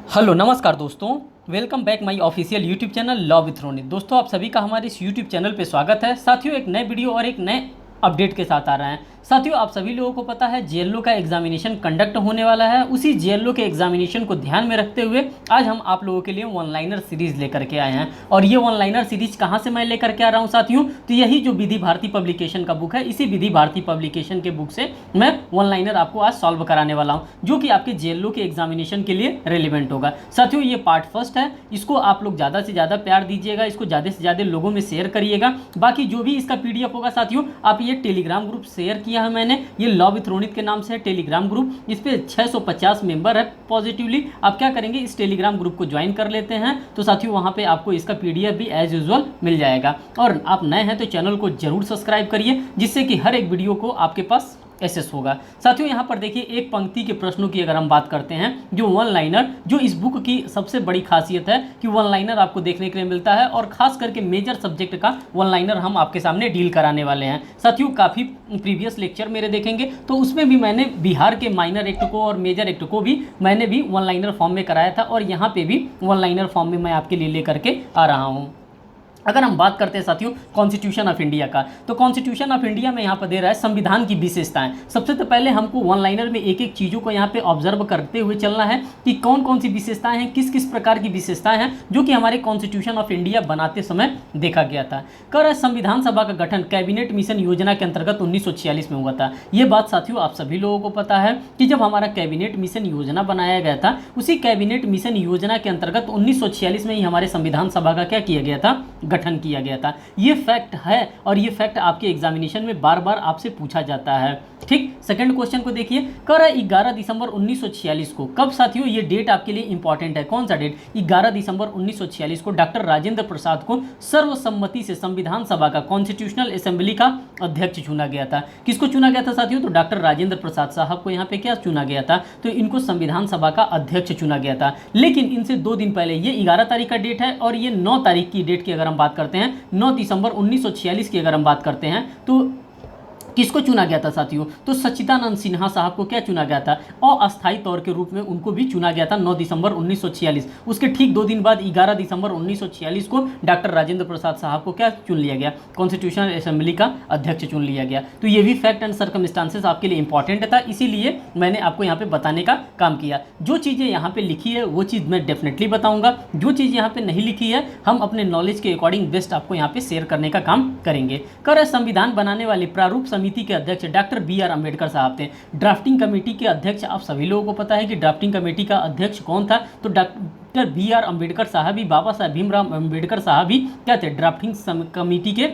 Hello नमस्कार दोस्तों। Welcome back my official YouTube channel law with Ronit. दोस्तों आप सभी का हमारे इस यूट्यूब चैनल पे स्वागत है। साथियों एक नए वीडियो और एक नए अपडेट के साथ आ रहे हैं। साथियों आप सभी लोगों को पता है जेएलओ का एग्जामिनेशन कंडक्ट होने वाला है। उसी जेएलओ के एग्जामिनेशन को ध्यान में रखते हुए आज हम आप लोगों के लिए वन लाइनर सीरीज लेकर के आए हैं। और ये वन लाइनर सीरीज कहाँ से मैं लेकर के आ रहा हूँ साथियों, तो यही जो विधि भारती पब्लिकेशन का बुक है, इसी विधि भारती पब्लिकेशन के बुक से मैं वन लाइनर आपको आज सॉल्व कराने वाला हूँ, जो कि आपके जेएलओ के एग्जामिनेशन के लिए रेलिवेंट होगा। साथियों ये पार्ट फर्स्ट है, इसको आप लोग ज़्यादा से ज़्यादा प्यार दीजिएगा, इसको ज़्यादा से ज़्यादा लोगों में शेयर करिएगा। बाकी जो भी इसका पीडीएफ होगा साथियों, आप ये टेलीग्राम ग्रुप शेयर किया है मैंने, ये लॉ विथ रोनित के नाम से है टेलीग्राम ग्रुप। इस पे 650 मेंबर है पॉजिटिवली। आप क्या करेंगे, इस टेलीग्राम ग्रुप को ज्वाइन कर लेते हैं तो साथियों वहाँ पे आपको इसका पीडीएफ भी एज यूजुअल मिल जाएगा। और आप नए हैं तो चैनल को जरूर सब्सक्राइब करिए, जिससे कि हर एक वीडियो को आपके पास एसेस होगा। साथियों यहाँ पर देखिए एक पंक्ति के प्रश्नों की अगर हम बात करते हैं, जो वन लाइनर, जो इस बुक की सबसे बड़ी खासियत है कि वन लाइनर आपको देखने के लिए मिलता है, और खास करके मेजर सब्जेक्ट का वन लाइनर हम आपके सामने डील कराने वाले हैं। साथियों काफ़ी प्रीवियस लेक्चर मेरे देखेंगे तो उसमें भी मैंने बिहार के माइनर एक्ट को और मेजर एक्ट को भी मैंने भी वन लाइनर फॉर्म में कराया था, और यहाँ पे भी वन लाइनर फॉर्म में मैं आपके लिए लेकर के आ रहा हूँ। अगर हम बात करते हैं साथियों कॉन्स्टिट्यूशन ऑफ इंडिया का, तो कॉन्स्टिट्यूशन ऑफ इंडिया में यहाँ पर दे रहा है संविधान की विशेषताएं। सबसे तो पहले हमको वन लाइनर में एक एक चीज़ों को यहाँ पे ऑब्जर्व करते हुए चलना है कि कौन कौन सी विशेषताएं हैं, किस किस प्रकार की विशेषताएं हैं जो कि हमारे कॉन्स्टिट्यूशन ऑफ इंडिया बनाते समय देखा गया था। कह रहा है संविधान सभा का गठन कैबिनेट मिशन योजना के अंतर्गत 1946 में हुआ था। ये बात साथियों आप सभी लोगों को पता है कि जब हमारा कैबिनेट मिशन योजना बनाया गया था, उसी कैबिनेट मिशन योजना के अंतर्गत 1946 में ही हमारे संविधान सभा का क्या किया गया था, गठन किया गया था। ये फैक्ट है, और ये फैक्ट आपके एग्जामिनेशन में बार बार आपसे पूछा जाता है। ठीक, सेकंड क्वेश्चन को देखिए, कह रहा है 11 दिसंबर 1946 को, कब साथियों ये डेट आपके लिए इंपॉर्टेंट है, कौन सा डेट, 11 दिसंबर 1946 को डॉक्टर राजेंद्र प्रसाद को सर्वसम्मति से संविधान सभा का, कॉन्स्टिट्यूशनल असेंबली का अध्यक्ष चुना गया था। किसको चुना गया था साथियों, तो डॉक्टर राजेंद्र प्रसाद साहब को यहाँ पे क्या चुना गया था, तो इनको संविधान सभा का अध्यक्ष चुना गया था। लेकिन इनसे 2 दिन पहले, ये 11 तारीख का डेट है और ये 9 तारीख की डेट की अगर हम बात करते हैं, 9 दिसंबर 1946 की अगर हम बात करते हैं, तो किसको चुना गया था साथियों, तो सच्चिदानंद सिन्हा साहब को क्या चुना गया था, अस्थायी तौर के रूप में उनको भी चुना गया था 9 दिसंबर 1946। उसके ठीक 2 दिन बाद 11 दिसंबर 1946 को डॉक्टर राजेंद्र प्रसाद साहब को क्या चुन लिया गया, कॉन्स्टिट्यूशनल असेंबली का अध्यक्ष चुन लिया गया। तो ये भी फैक्ट एंड सर्कमस्टांसेस आपके लिए इंपॉर्टेंट था, इसीलिए मैंने आपको यहाँ पे बताने का काम किया। जो चीज़ें यहाँ पे लिखी है वो चीज़ मैं डेफिनेटली बताऊँगा, जो चीज़ यहाँ पे नहीं लिखी है हम अपने नॉलेज के अकॉर्डिंग बेस्ट आपको यहाँ पे शेयर करने का काम करेंगे। कर संविधान बनाने वाले प्रारूप समिति के अध्यक्ष डॉक्टर बी.आर. अम्बेडकर साहब थे। ड्राफ्टिंग कमेटी के अध्यक्ष आप सभी लोगों को पता है कि ड्राफ्टिंग कमेटी का अध्यक्ष कौन था, तो डॉक्टर बी.आर. अम्बेडकर साहब ही, बाबा साहब भीमराव अम्बेडकर साहब ही क्या थे, ड्राफ्टिंग कमेटी के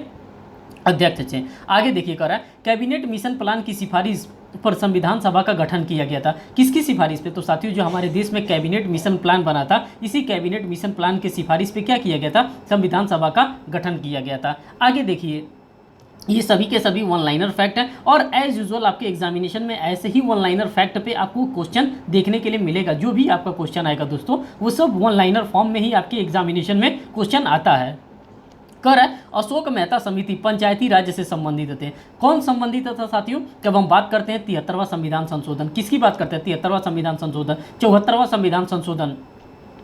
अध्यक्ष थे। आगे देखिए कह रहा है कैबिनेट मिशन प्लान की सिफारिश पर संविधान सभा का गठन किया गया था। किसकी सिफारिश पे, तो साथियों जो हमारे देश में कैबिनेट मिशन प्लान बना था, इसी कैबिनेट मिशन प्लान की सिफारिश पे क्या किया गया था, संविधान सभा का गठन किया गया था। आगे देखिए ये सभी के सभी वन लाइनर फैक्ट है, और एज यूजुअल आपके एग्जामिनेशन में ऐसे ही वन लाइनर फैक्ट पे आपको क्वेश्चन देखने के लिए मिलेगा। जो भी आपका क्वेश्चन आएगा दोस्तों, वो सब वन लाइनर फॉर्म में ही आपके एग्जामिनेशन में क्वेश्चन आता है। कर है अशोक मेहता समिति पंचायती राज्य से संबंधित थे। कौन संबंधित था साथियों, जब हम बात करते हैं 73वां संविधान संशोधन, किसकी बात करते हैं, 73वां संविधान संशोधन, 74वां संविधान संशोधन,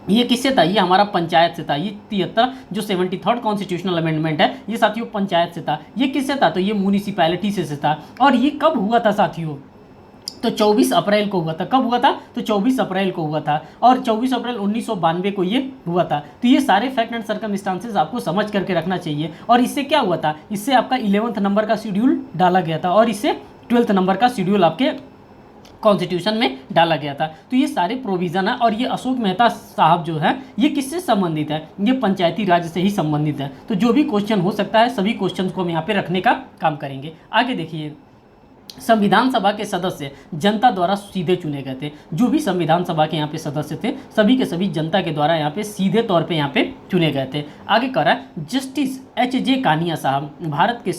ये किससे था, ये हमारा पंचायत से था। ये 73 जो 73rd कॉन्स्टिट्यूशनल अमेंडमेंट है, ये साथियों पंचायत से था। ये किससे था, तो ये म्यूनिसिपैलिटी से था। और ये कब हुआ था साथियों, तो 24 अप्रैल को हुआ था। कब हुआ था, तो 24 अप्रैल को हुआ था, और 24 अप्रैल 1992 को ये हुआ था। तो ये सारे फैक्ट एंड सर्कमस्टांसेस आपको समझ करके रखना चाहिए। और इससे क्या हुआ था, इससे आपका 11th नंबर का शेड्यूल डाला गया था, और इससे 12th नंबर का शेड्यूल आपके कॉन्स्टिट्यूशन में डाला गया था। तो ये सारे प्रोविज़न है, और ये अशोक मेहता साहब जो है ये किससे संबंधित है, ये पंचायती राज से ही संबंधित है। तो जो भी क्वेश्चन हो सकता है सभी क्वेश्चन को हम यहाँ पे रखने का काम करेंगे। आगे देखिए संविधान सभा के सदस्य जनता द्वारा सीधे चुने गए थे। जो भी संविधान सभा के यहाँ पे सदस्य थे सभी के सभी जनता के द्वारा यहाँ पे सीधे तौर पे यहाँ पे चुने गए थे। आगे कह रहा है जस्टिस एच.जे. कानिया साहब भारत के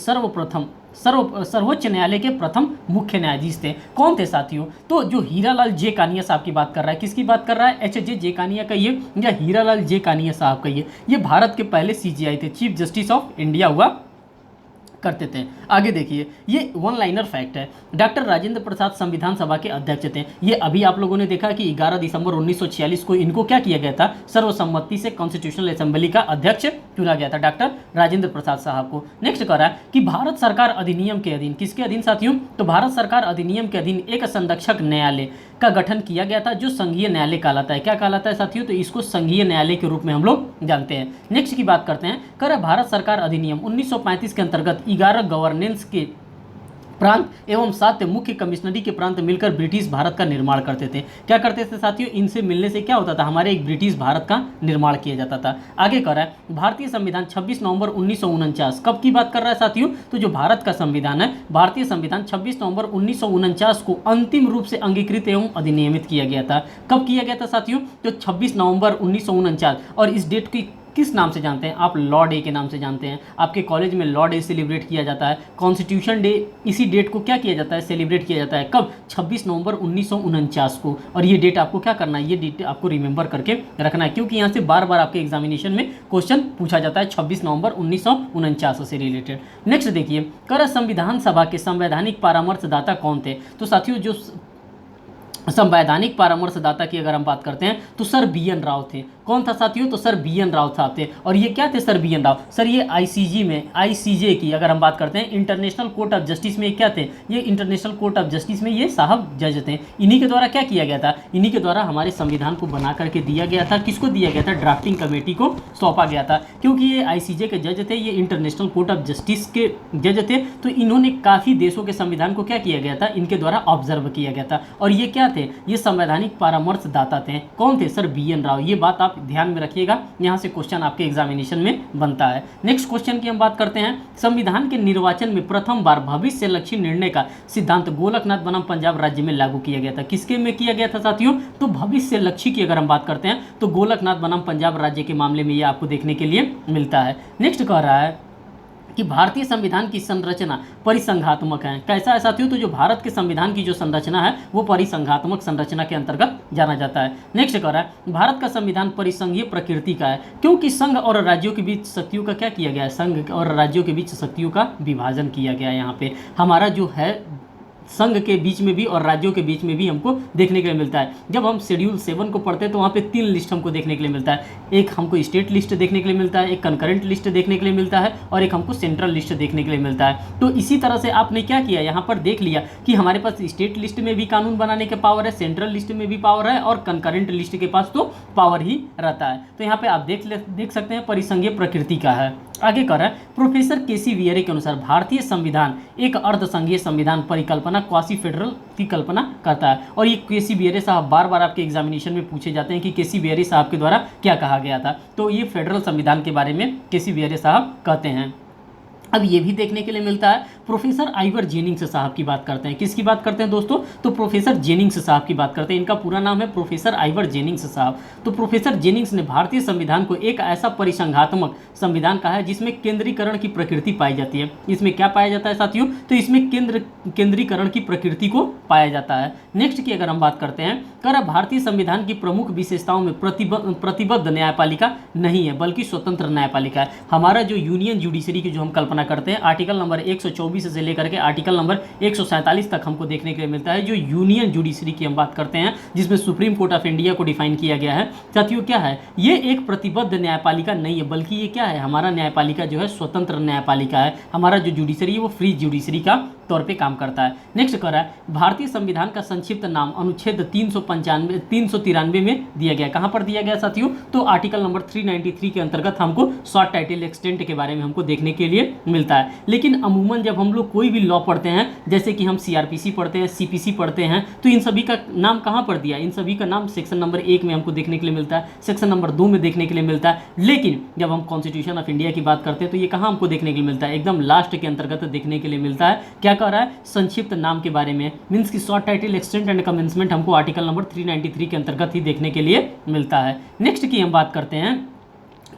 सर्वोच्च न्यायालय के प्रथम मुख्य न्यायाधीश थे। कौन थे साथियों, तो जो हीरालाल जे कानिया साहब की बात कर रहा है, किसकी बात कर रहा है, एच.जे. कानिया का ये या हीरालाल जे कानिया साहब का ये भारत के पहले CJI थे, चीफ जस्टिस ऑफ इंडिया हुआ करते थे। आगे देखिए, ये वन लाइनर फैक्ट है। डॉक्टर राजेंद्र प्रसाद संविधान सभा के अध्यक्ष थे। ये अभी आप लोगों ने देखा कि 11 दिसंबर 1946 को इनको क्या किया गया था, सर्वसम्मति से कॉन्स्टिट्यूशनल असेंबली का अध्यक्ष चुना गया था, डॉक्टर राजेंद्र प्रसाद साहब को। नेक्स्ट कह रहा है कि भारत सरकार अधिनियम के अधीन, किसके अधीन साथियों, तो भारत सरकार अधिनियम के अधीन एक संरक्षक न्यायालय का गठन किया गया था जो संघीय न्यायालय कहलाता है। क्या कहलाता है साथियों, तो इसको संघीय न्यायालय के रूप में हम लोग जानते हैं। नेक्स्ट की बात करते हैं, कर भारत सरकार अधिनियम 1935 के अंतर्गत 11 गवर्नेंस के प्रांत एवं 7 मुख्य कमिश्नरी के प्रांत मिलकर ब्रिटिश भारत का निर्माण करते थे। क्या करते थे साथियों, इनसे मिलने से क्या होता था, हमारे एक ब्रिटिश भारत का निर्माण किया जाता था। आगे कर रहा है, भारतीय संविधान 26 नवंबर 1949, कब की बात कर रहा है साथियों, तो जो भारत का संविधान है, भारतीय संविधान 26 नवंबर 1949 को अंतिम रूप से अंगीकृत एवं अधिनियमित किया गया था। कब किया गया था साथियों, तो 26 नवंबर 1949। और इस डेट की किस नाम से जानते हैं आप, लॉ डे के नाम से जानते हैं। आपके कॉलेज में लॉ डे सेलिब्रेट किया जाता है, कॉन्स्टिट्यूशन डे इसी डेट को क्या किया जाता है, सेलिब्रेट किया जाता है। कब, 26 नवंबर 1949 को। और ये डेट आपको क्या करना है, ये डेट आपको रिमेंबर करके रखना है, क्योंकि यहाँ से बार बार आपके एग्जामिनेशन में क्वेश्चन पूछा जाता है 26 नवंबर 1949 से रिलेटेड। नेक्स्ट देखिए, कर संविधान सभा के संवैधानिक परामर्शदाता कौन थे, तो साथियों जो संवैधानिक परामर्शदाता की अगर हम बात करते हैं तो सर बी.एन. राव थे। कौन था साथियों, तो सर बी.एन. राव साहब थे। और ये क्या थे सर बी.एन. राव, सर ये आईसीजी में, आईसीजे की अगर हम बात करते हैं, इंटरनेशनल कोर्ट ऑफ जस्टिस में क्या थे, ये इंटरनेशनल कोर्ट ऑफ जस्टिस में ये साहब जज थे। इन्हीं के द्वारा क्या किया गया था, इन्हीं के द्वारा हमारे संविधान को बना करके दिया गया था। किसको दिया गया था, ड्राफ्टिंग कमेटी को सौंपा गया था। क्योंकि ये आईसीजे के जज थे, ये इंटरनेशनल कोर्ट ऑफ जस्टिस के जज थे, तो इन्होंने काफ़ी देशों के संविधान को क्या किया गया था, इनके द्वारा ऑब्जर्व किया गया था। और ये क्या थे, ये संवैधानिक परामर्शदाता थे। कौन थे, सर बी.एन. राव। ये बात आप ध्यान में रखिएगा, यहाँ से क्वेश्चन आपके एग्जामिनेशन में बनता है। नेक्स्ट क्वेश्चन की हम बात करते हैं, संविधान के निर्वाचन में प्रथम बार भविष्य लक्ष्य निर्णय का सिद्धांत गोलकनाथ बनाम पंजाब राज्य में लागू किया गया था। किसके में किया गया था साथियों, तो भविष्य लक्ष्य की अगर हम बात करते हैं तो गोलकनाथ बनाम पंजाब राज्य के मामले में ये आपको देखने के लिए मिलता है। नेक्स्ट कह रहा है कि भारतीय संविधान की संरचना परिसंघात्मक है। कैसा है साथियों, तो जो भारत के संविधान की जो संरचना है वो परिसंघात्मक संरचना के अंतर्गत जाना जाता है। नेक्स्ट कह रहा है, भारत का संविधान परिसंघीय प्रकृति का है, क्योंकि संघ और राज्यों के बीच शक्तियों का क्या किया गया है, संघ और राज्यों के बीच शक्तियों का विभाजन किया गया है। यहाँ पे हमारा जो है संघ के बीच में भी और राज्यों के बीच में भी हमको देखने के लिए मिलता है। जब हम शेड्यूल 7 को पढ़ते हैं तो वहाँ पे 3 लिस्ट हमको देखने के लिए मिलता है। एक हमको स्टेट लिस्ट देखने के लिए मिलता है, एक कंकरेंट लिस्ट देखने के लिए मिलता है, और एक हमको सेंट्रल लिस्ट देखने के लिए मिलता है। तो इसी तरह से आपने क्या किया, यहाँ पर देख लिया कि हमारे पास स्टेट लिस्ट में भी कानून बनाने के पावर है, सेंट्रल लिस्ट में भी पावर है, और कंकरेंट लिस्ट के पास तो पावर ही रहता है। तो यहाँ पे आप देख सकते हैं परिसंघीय प्रकृति का है। आगे कर रहा है, प्रोफेसर केसी वियरे के अनुसार भारतीय संविधान एक अर्धसंघीय संविधान परिकल्पना क्वासी फेडरल की कल्पना करता है। और ये केसी वियरे साहब बार बार आपके एग्जामिनेशन में पूछे जाते हैं कि केसी वियरे साहब के द्वारा क्या कहा गया था। तो ये फेडरल संविधान के बारे में केसी वियरे साहब कहते हैं। अब ये भी देखने के लिए मिलता है, प्रोफेसर आइवर जेनिंग्स साहब की बात करते हैं। किसकी बात करते हैं दोस्तों, तो प्रोफेसर जेनिंग्स साहब की बात करते हैं। इनका पूरा नाम है प्रोफेसर आइवर जेनिंग्स साहब। तो प्रोफेसर जेनिंग्स ने भारतीय संविधान को एक ऐसा परिसंघात्मक संविधान कहा है जिसमें केंद्रीकरण की प्रकृति पाई जाती है। इसमें क्या पाया जाता है साथियों, तो इसमें केंद्रीकरण की प्रकृति को पाया जाता है। नेक्स्ट की अगर हम बात करते हैं, कर भारतीय संविधान की प्रमुख विशेषताओं में प्रतिबद्ध न्यायपालिका नहीं है बल्कि स्वतंत्र न्यायपालिका है। हमारा जो यूनियन जुडिशरी की जो हम कल्पना करते हैं, आर्टिकल नंबर 124 से लेकर के आर्टिकल नंबर 147 तक हमको देखने के लिए मिलता है। जो यूनियन जुडिशरी की हम बात करते हैं जिसमें सुप्रीम कोर्ट ऑफ इंडिया को डिफाइन किया गया है, साथियों क्या है, ये एक प्रतिबद्ध न्यायपालिका नहीं है बल्कि ये क्या है, हमारा न्यायपालिका जो है स्वतंत्र न्यायपालिका है। हमारा जो जुडिशरी है वो फ्री जुडिशरी का तौर पे काम करता है। नेक्स्ट कर रहा है, भारतीय संविधान का संक्षिप्त नाम अनुच्छेद 393 में दिया गया। कहाँ पर दिया गया साथियों, तो आर्टिकल नंबर 393 के अंतर्गत हमको शॉर्ट टाइटल एक्सटेंट के बारे में हमको देखने के लिए मिलता है। लेकिन अमूमन जब हम लोग कोई भी लॉ पढ़ते हैं, जैसे कि हम सीआरपीसी पढ़ते हैं, सीपीसी पढ़ते हैं, तो इन सभी का नाम कहाँ पर दिया, इन सभी का नाम सेक्शन नंबर 1 में हमको देखने के लिए मिलता है, सेक्शन नंबर 2 में देखने के लिए मिलता है। लेकिन जब हम कॉन्स्टिट्यूशन ऑफ इंडिया की बात करते हैं तो ये कहाँ हमको देखने के लिए मिलता है, एकदम लास्ट के अंतर्गत देखने के लिए मिलता है। क्या कह रहा है, संक्षिप्त नाम के बारे में, मीन्स की short title extent and commencement हमको आर्टिकल नंबर 393 के अंतर्गत ही देखने के लिए मिलता है। नेक्स्ट की हम बात करते हैं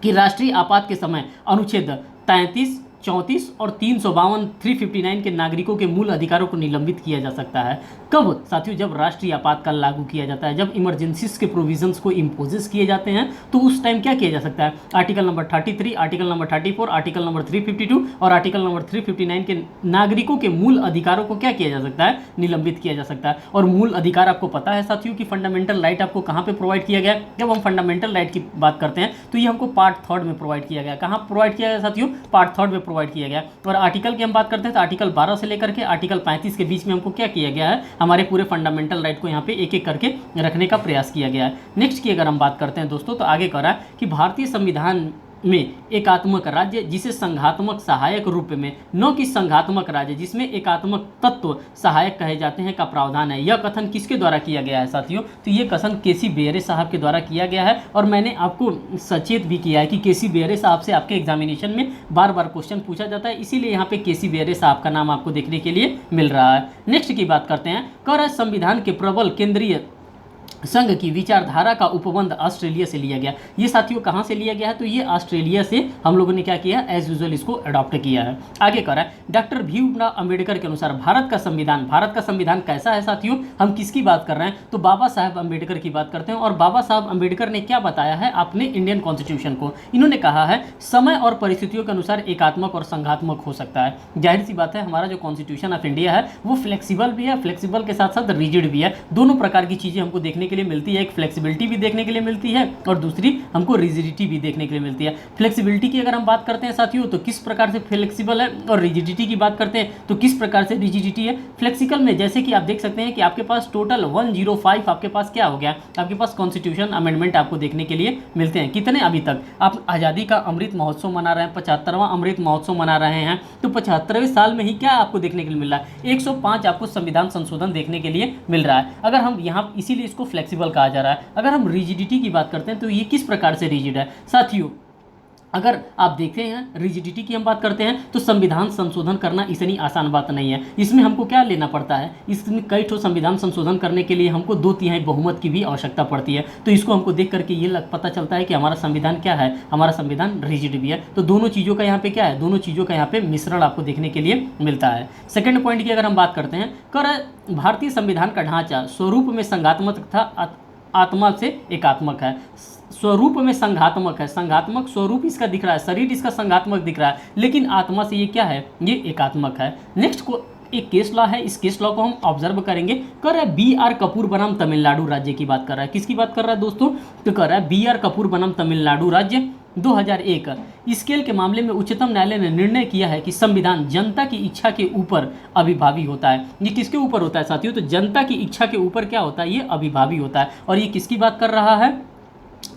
कि राष्ट्रीय आपात के समय अनुच्छेद 33, 334 और 352 359 के नागरिकों के मूल अधिकारों को निलंबित किया जा सकता है। कब साथियों? जब राष्ट्रीय आपातकाल लागू किया जाता है, जब इमरजेंसीज के प्रोविजंस को इम्पोजेस किए जाते हैं, तो उस टाइम क्या किया जा सकता है? Article number 33, article number 34, article number 352 और आर्टिकल नंबर 359 के नागरिकों के मूल अधिकारों को क्या किया जा सकता है? निलंबित किया जा सकता है। और मूल अधिकार आपको पता है साथियों कि फंडामेंटल राइट आपको कहाँ पे प्रोवाइड किया गया? जब हम फंडामेंटल राइट की बात करते हैं तो ये हमको पार्ट 3 में प्रोवाइड किया गया। कहाँ प्रोवाइड किया गया साथियों? पार्ट 3 में प्रोवाइड किया गया। और आर्टिकल की हम बात करते हैं तो आर्टिकल 12 से लेकर के आर्टिकल 35 के बीच में हमको क्या किया गया है? हमारे पूरे फंडामेंटल राइट को यहाँ पे एक एक करके रखने का प्रयास किया गया है। नेक्स्ट की अगर हम बात करते हैं दोस्तों, तो आगे कह रहा है कि भारतीय संविधान में एकात्मक राज्य जिसे संघात्मक सहायक रूप में, न कि संघात्मक राज्य जिसमें एकात्मक तत्व सहायक कहे जाते हैं, का प्रावधान है। यह कथन किसके द्वारा किया गया है साथियों? तो ये कथन केसी बेरे साहब के द्वारा किया गया है। और मैंने आपको सचेत भी किया है कि केसी बेरे साहब से आपके एग्जामिनेशन में बार बार क्वेश्चन पूछा जाता है, इसीलिए यहाँ पे केसी बेरे साहब का नाम आपको देखने के लिए मिल रहा है। नेक्स्ट की बात करते हैं। कर संविधान के प्रबल केंद्रीय संघ की विचारधारा का उपबंध ऑस्ट्रेलिया से लिया गया। ये साथियों कहाँ से लिया गया है? तो ये ऑस्ट्रेलिया से हम लोगों ने क्या किया है? एज यूजुअल इसको अडॉप्ट किया है। आगे कर रहा है, डॉक्टर भीमराव अंबेडकर के अनुसार भारत का संविधान कैसा है साथियों? हम किसकी बात कर रहे हैं? तो बाबा साहब अंबेडकर की बात करते हैं। और बाबा साहब अंबेडकर ने क्या बताया है अपने इंडियन कॉन्स्टिट्यूशन को? इन्होंने कहा है समय और परिस्थितियों के अनुसार एकात्मक और संघात्मक हो सकता है। जाहिर सी बात है, हमारा जो कॉन्स्टिट्यूशन ऑफ इंडिया है वो फ्लेक्सिबल भी है, फ्लेक्सिबल के साथ साथ रिजिड भी है। दोनों प्रकार की चीज़ें हमको देखने के लिए मिलती है। एक फ्लेक्सिबिलिटी भी देखने के लिए मिलती है और दूसरी हमको रिजिडिटी भी देखने के लिए मिलती है। फ्लेक्सिबिलिटी की अगर हम बात करते हैं साथियों, तो किस प्रकार से फ्लेक्सिबल है, और रिजिडिटी की बात करते हैं तो किस प्रकार से रिजिडिटी है। फ्लेक्सिबल में जैसे कि आप देख सकते हैं कि आपके पास टोटल 105 आपके पास क्या हो गया? आपके पास कॉन्स्टिट्यूशन अमेंडमेंट आपको देखने के लिए मिलते हैं। कितने अभी तक? आप आज़ादी का अमृत महोत्सव मना रहे हैं, 75वां अमृत महोत्सव मना रहे हैं, तो 75वें साल में ही क्या आपको देखने के लिए मिल रहा है? 105 आपको संविधान संशोधन देखने के लिए मिल रहा है। अगर हम यहाँ इसीलिए इसको फ्लेक्सिबल कहा जा रहा है। अगर हम रिजिडिटी की बात करते हैं तो ये किस प्रकार से रिजिड है साथियों? अगर आप देखते हैं रिजिडिटी की हम बात करते हैं तो संविधान संशोधन करना इतनी आसान बात नहीं है। इसमें हमको क्या लेना पड़ता है? इसमें कई ठो संविधान संशोधन करने के लिए हमको 2/3 बहुमत की भी आवश्यकता पड़ती है। तो इसको हमको देख करके ये पता चलता है कि हमारा संविधान क्या है, हमारा संविधान रिजिड भी है। तो दोनों चीज़ों का यहाँ पे क्या है? दोनों चीज़ों का यहाँ पे मिश्रण आपको देखने के लिए मिलता है। सेकेंड पॉइंट की अगर हम बात करते हैं, कर भारतीय संविधान का ढांचा स्वरूप में संघात्मक तथा आत्मा से एकात्मक है। स्वरूप में संघात्मक है, संघात्मक स्वरूप इसका दिख रहा है, शरीर इसका संघात्मक दिख रहा है, लेकिन आत्मा से ये क्या है? ये एकात्मक है। नेक्स्ट को एक केस लॉ है, इस केस लॉ को हम ऑब्जर्व करेंगे। कर रहा है BR कपूर बनाम तमिलनाडु राज्य की बात कर रहा है। किसकी बात कर रहा है दोस्तों? तो कर रहा है BR कपूर बनाम तमिलनाडु राज्य 2001 स्केल के मामले में उच्चतम न्यायालय ने निर्णय किया है कि संविधान जनता की इच्छा के ऊपर अभिभावी होता है। ये किसके ऊपर होता है साथियों? तो जनता की इच्छा के ऊपर क्या होता है? ये अभिभावी होता है। और ये किसकी बात कर रहा है?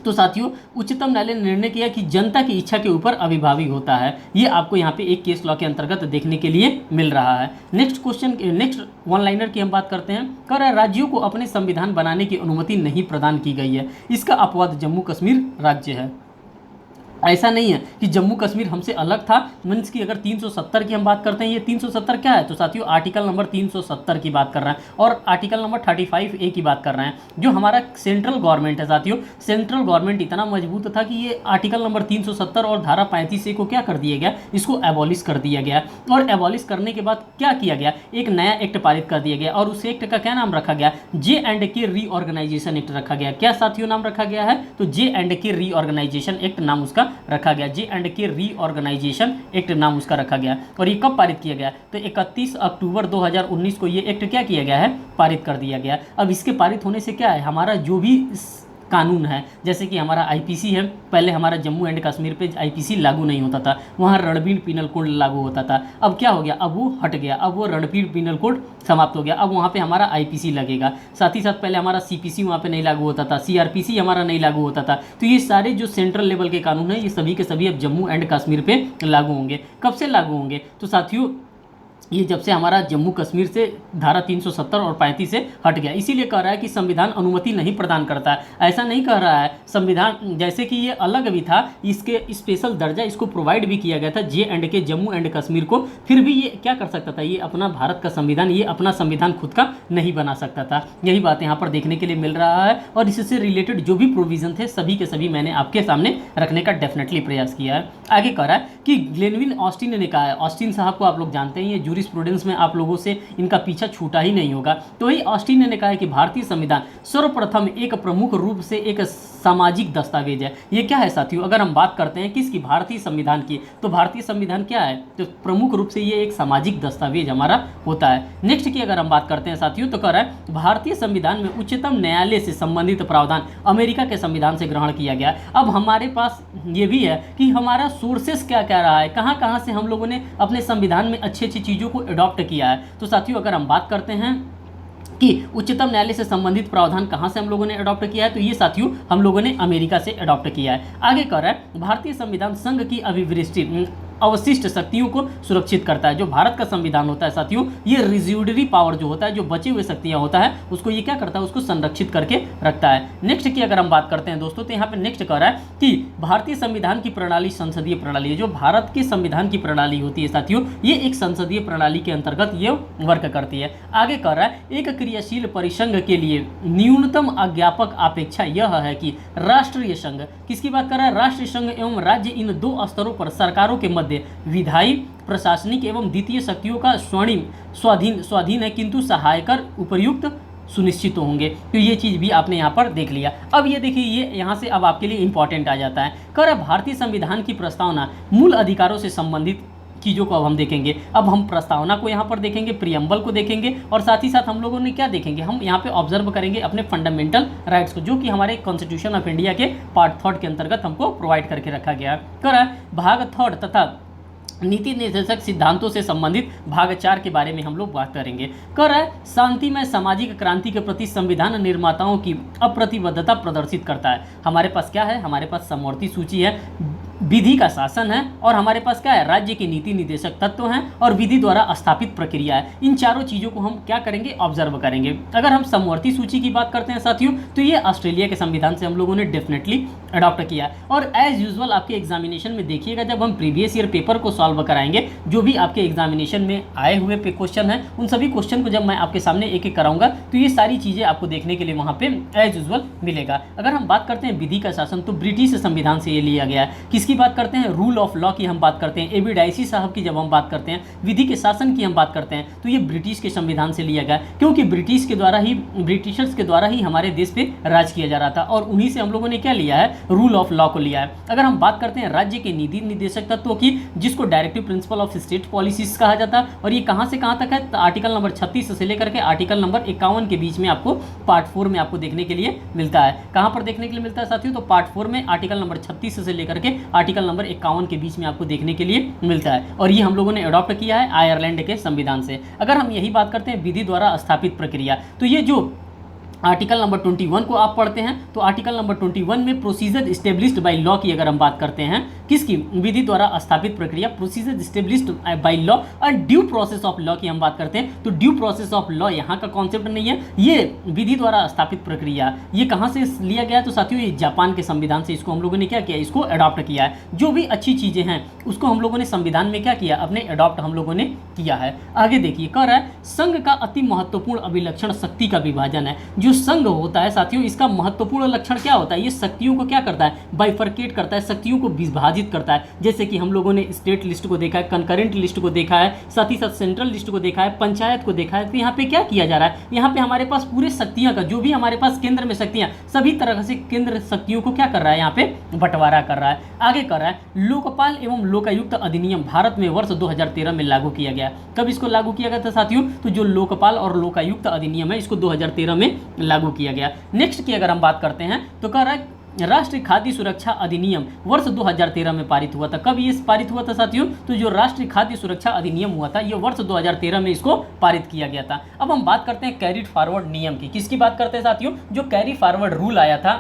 तो साथियों उच्चतम न्यायालय ने निर्णय किया कि जनता की इच्छा के ऊपर अभिभावी होता है। ये आपको यहाँ पे एक केस लॉ के अंतर्गत देखने के लिए मिल रहा है। नेक्स्ट वन लाइनर की हम बात करते हैं। कह रहा है राज्यों को अपने संविधान बनाने की अनुमति नहीं प्रदान की गई है। इसका अपवाद जम्मू कश्मीर राज्य है। ऐसा नहीं है कि जम्मू कश्मीर हमसे अलग था। मीन्स की अगर 370 की हम बात करते हैं, ये 370 क्या है? तो साथियों आर्टिकल नंबर 370 की बात कर रहे हैं और आर्टिकल नंबर 35A की बात कर रहे हैं। जो हमारा सेंट्रल गवर्नमेंट है साथियों, सेंट्रल गवर्नमेंट इतना मजबूत था कि ये आर्टिकल नंबर 370 और धारा 35A को क्या कर दिया गया? इसको एबॉलिश कर दिया गया। और एबॉलिश करने के बाद क्या किया गया? एक नया एक्ट पारित कर दिया गया और उस एक्ट का क्या नाम रखा गया? J&K रीऑर्गेनाइजेशन एक्ट रखा गया। क्या साथियों नाम रखा गया है? तो J&K रीऑर्गेनाइजेशन एक्ट नाम उसका रखा गया। J&K रीऑर्गेनाइजेशन एक्ट नाम उसका रखा गया। और ये कब पारित किया गया? तो 31 अक्टूबर 2019 को ये एक्ट क्या किया गया है? पारित कर दिया गया। अब इसके पारित होने से क्या है? हमारा जो भी कानून है, जैसे कि हमारा IPC है, पहले हमारा जम्मू एंड कश्मीर पे IPC लागू नहीं होता था, वहाँ रणबीर पिनल कोड लागू होता था। अब क्या हो गया? अब वो हट गया, अब वो रणबीर पिनल कोड समाप्त हो गया। अब वहाँ पे हमारा IPC लगेगा। साथ ही साथ पहले हमारा CPC वहाँ पे नहीं लागू होता था, CRPC हमारा नहीं लागू होता था। तो ये सारे जो सेंट्रल लेवल के कानून हैं, ये सभी के सभी अब जम्मू एंड कश्मीर पे लागू होंगे। कब से लागू होंगे? तो साथियों ये जब से हमारा जम्मू कश्मीर से धारा 370 और 35 से हट गया, इसीलिए कह रहा है कि संविधान अनुमति नहीं प्रदान करता है। ऐसा नहीं कह रहा है, संविधान जैसे कि ये अलग भी था, इसके स्पेशल दर्जा इसको प्रोवाइड भी किया गया था JNK जम्मू एंड कश्मीर को, फिर भी ये क्या कर सकता था, ये अपना भारत का संविधान, ये अपना संविधान खुद का नहीं बना सकता था। यही बात यहाँ पर देखने के लिए मिल रहा है और इससे रिलेटेड जो भी प्रोविजन थे सभी के सभी मैंने आपके सामने रखने का डेफिनेटली प्रयास किया है। आगे कह रहा है कि ग्लेनविल ऑस्टिन ने कहा है, ऑस्टिन साहब को आप लोग जानते हैं, ये जूरिस्प्रूडेंस में आप लोगों से इनका पीछा छूटा ही नहीं होगा। तो वही ऑस्टिन ने कहा है कि भारतीय संविधान सर्वप्रथम एक प्रमुख रूप से एक सामाजिक दस्तावेज है। ये क्या है साथियों, अगर हम बात करते हैं किसकी, भारतीय संविधान की, तो भारतीय संविधान क्या है, तो प्रमुख रूप से ये एक सामाजिक दस्तावेज हमारा होता है। नेक्स्ट की अगर हम बात करते हैं साथियों, तो कह रहा है भारतीय संविधान में उच्चतम न्यायालय से संबंधित प्रावधान अमेरिका के संविधान से ग्रहण किया गया। अब हमारे पास ये भी है कि हमारा सोर्सेस क्या क्या रहा है, कहाँ कहाँ से हम लोगों ने अपने संविधान में अच्छी अच्छी चीज़ों को अडॉप्ट किया है। तो साथियों अगर हम बात करते हैं कि उच्चतम न्यायालय से संबंधित प्रावधान कहाँ से हम लोगों ने अडॉप्ट किया है, तो ये साथियों हम लोगों ने अमेरिका से अडॉप्ट किया है। आगे कह रहा है भारतीय संविधान संघ की अवशिष्ट शक्तियों को सुरक्षित करता है। जो भारत का संविधान होता है साथियों, ये रिज्यूडरी पावर जो होता है, जो बचे हुए शक्तियां होता है, उसको ये क्या करता है, उसको संरक्षित करके रखता है। नेक्स्ट की अगर हम बात करते हैं दोस्तों, तो यहाँ पे नेक्स्ट कह रहा है कि भारतीय संविधान की प्रणाली संसदीय प्रणाली है। जो भारत के संविधान की प्रणाली होती है साथियों, ये एक संसदीय प्रणाली के अंतर्गत ये वर्क करती है। आगे कह रहा है एक क्रियाशील परिसंघ के लिए न्यूनतम अज्ञापक अपेक्षा यह है कि राष्ट्रीय संघ, किसकी बात कर रहा है, राष्ट्रीय संघ एवं राज्य, इन दो स्तरों पर सरकारों के विधायी, प्रशासनिक एवं द्वितीय शक्तियों का स्वाधीन है, किंतु सहायकर उपयुक्त सुनिश्चित होंगे। तो ये चीज़ भी आपने यहाँ पर देख लिया। अब ये देखिए, ये यहाँ से अब आपके लिए इंपॉर्टेंट आ जाता है। कर भारतीय संविधान की प्रस्तावना मूल अधिकारों से संबंधित चीज़ों को अब हम देखेंगे। अब हम प्रस्तावना को यहाँ पर देखेंगे, प्रियम्बल को देखेंगे और साथ ही साथ हम लोगों ने क्या देखेंगे, हम यहाँ पे ऑब्जर्व करेंगे अपने फंडामेंटल राइट्स को, जो कि हमारे कॉन्स्टिट्यूशन ऑफ इंडिया के पार्ट 3 के अंतर्गत हमको प्रोवाइड करके रखा गया है। भाग 3 तथा नीति निर्देशक सिद्धांतों से संबंधित भाग 4 के बारे में हम लोग बात करेंगे। कर है शांतिमय सामाजिक क्रांति के प्रति संविधान निर्माताओं की अप्रतिबद्धता प्रदर्शित करता है। हमारे पास क्या है, हमारे पास समवर्ती सूची है, विधि का शासन है और हमारे पास क्या है, राज्य के नीति निर्देशक तत्व हैं और विधि द्वारा स्थापित प्रक्रिया है। इन चारों चीज़ों को हम क्या करेंगे, ऑब्जर्व करेंगे। अगर हम समवर्ती सूची की बात करते हैं साथियों, तो ये ऑस्ट्रेलिया के संविधान से हम लोगों ने डेफिनेटली अडॉप्ट किया। और एज यूजुअल आपके एग्जामिनेशन में देखिएगा, जब हम प्रीवियस ईयर पेपर को सॉल्व कराएंगे, जो भी आपके एग्जामिनेशन में आए हुए क्वेश्चन हैं, उन सभी क्वेश्चन को जब मैं आपके सामने एक एक कराऊंगा, तो ये सारी चीज़ें आपको देखने के लिए वहाँ पे एज यूजुअल मिलेगा। अगर हम बात करते हैं विधि का शासन, तो ब्रिटिश संविधान से ये लिया गया है। किसकी बात करते हैं, रूल ऑफ लॉ की हम बात करते हैं। एबी डाइसी साहब की जब हम बात करते हैं, विधि के शासन की हम बात करते हैं, तो ये ब्रिटिश के संविधान से लिया गया, क्योंकि ब्रिटिशर्स के द्वारा ही हमारे देश पे राज किया जा रहा था और उन्हीं से हम लोगों ने क्या लिया है, रूल ऑफ लॉ को लिया है। अगर हम बात करते हैं राज्य के नीति निर्देशक तत्वों की, जिसको directive principle of state policies कहा जाता है, और ये कहाँ से कहाँ तक है, तो आर्टिकल नंबर 36 से लेकर के आर्टिकल नंबर 51 के बीच में आपको पार्ट 4 में आपको देखने के लिए मिलता है। कहाँ पर देखने के लिए मिलता है साथियों, तो पार्ट 4 में आर्टिकल नंबर 36 से लेकर के आर्टिकल नंबर 51 के बीच में आपको देखने के लिए मिलता है। और ये हम लोगों ने अडॉप्ट किया है आयरलैंड के संविधान से। अगर हम यही बात करते हैं विधि द्वारा स्थापित प्रक्रिया, तो ये जो आर्टिकल नंबर 21 को आप पढ़ते हैं, तो आर्टिकल नंबर 21 में प्रोसीजर स्टेब्लिश्ड बाय लॉ की अगर हम बात करते हैं, किसकी, विधि द्वारा स्थापित प्रक्रिया, प्रोसीजर स्टेब्लिश्ड बाय लॉ और ड्यू प्रोसेस ऑफ लॉ की हम बात करते हैं, तो ड्यू प्रोसेस ऑफ लॉ यहाँ का कॉन्सेप्ट नहीं है, ये विधि द्वारा स्थापित प्रक्रिया ये कहाँ से लिया गया है, तो साथियों ये जापान के संविधान से इसको हम लोगों ने क्या किया, इसको अडॉप्ट किया है। जो भी अच्छी चीज़ें हैं उसको हम लोगों ने संविधान में क्या किया, अपने अडॉप्ट हम लोगों ने किया है। आगे देखिए, कह रहा है संघ का अति महत्वपूर्ण अभिलक्षण शक्ति का विभाजन है। जो संघ होता है साथियों, इसका महत्वपूर्ण लक्षण क्या होता है, ये शक्तियों को क्या करता है, बाइफरकेट करता है, शक्तियों को विभाजित करता है। जैसे कि हम लोगों ने स्टेट लिस्ट को देखा है, कंकरेंट लिस्ट को देखा है, साथ ही साथ सेंट्रल लिस्ट को देखा है, पंचायत को देखा है। तो यहाँ पे क्या किया जा रहा है, यहाँ पे हमारे पास पूरे शक्तियाँ का, जो भी हमारे पास केंद्र में शक्तियाँ, सभी तरह से केंद्र शक्तियों को क्या कर रहा है, यहाँ पे बंटवारा कर रहा है। आगे कर रहा है लोकपाल एवं लोकायुक्त अधिनियम भारत में वर्ष 2013 में लागू किया गया। कब इसको लागू किया गया था साथियों, तो जो लोकपाल और लोकायुक्त अधिनियम है, इसको 2013 में लागू किया गया। नेक्स्ट की अगर हम बात करते हैं, तो कह रहा है राष्ट्रीय खाद्य सुरक्षा अधिनियम वर्ष 2013 में पारित हुआ था। कब ये पारित हुआ था साथियों, तो जो राष्ट्रीय खाद्य सुरक्षा अधिनियम हुआ था, ये वर्ष 2013 में इसको पारित किया गया था। अब हम बात करते हैं कैरिड फॉरवर्ड नियम की। किसकी बात करते हैं साथियों, जो कैरी फॉरवर्ड रूल आया था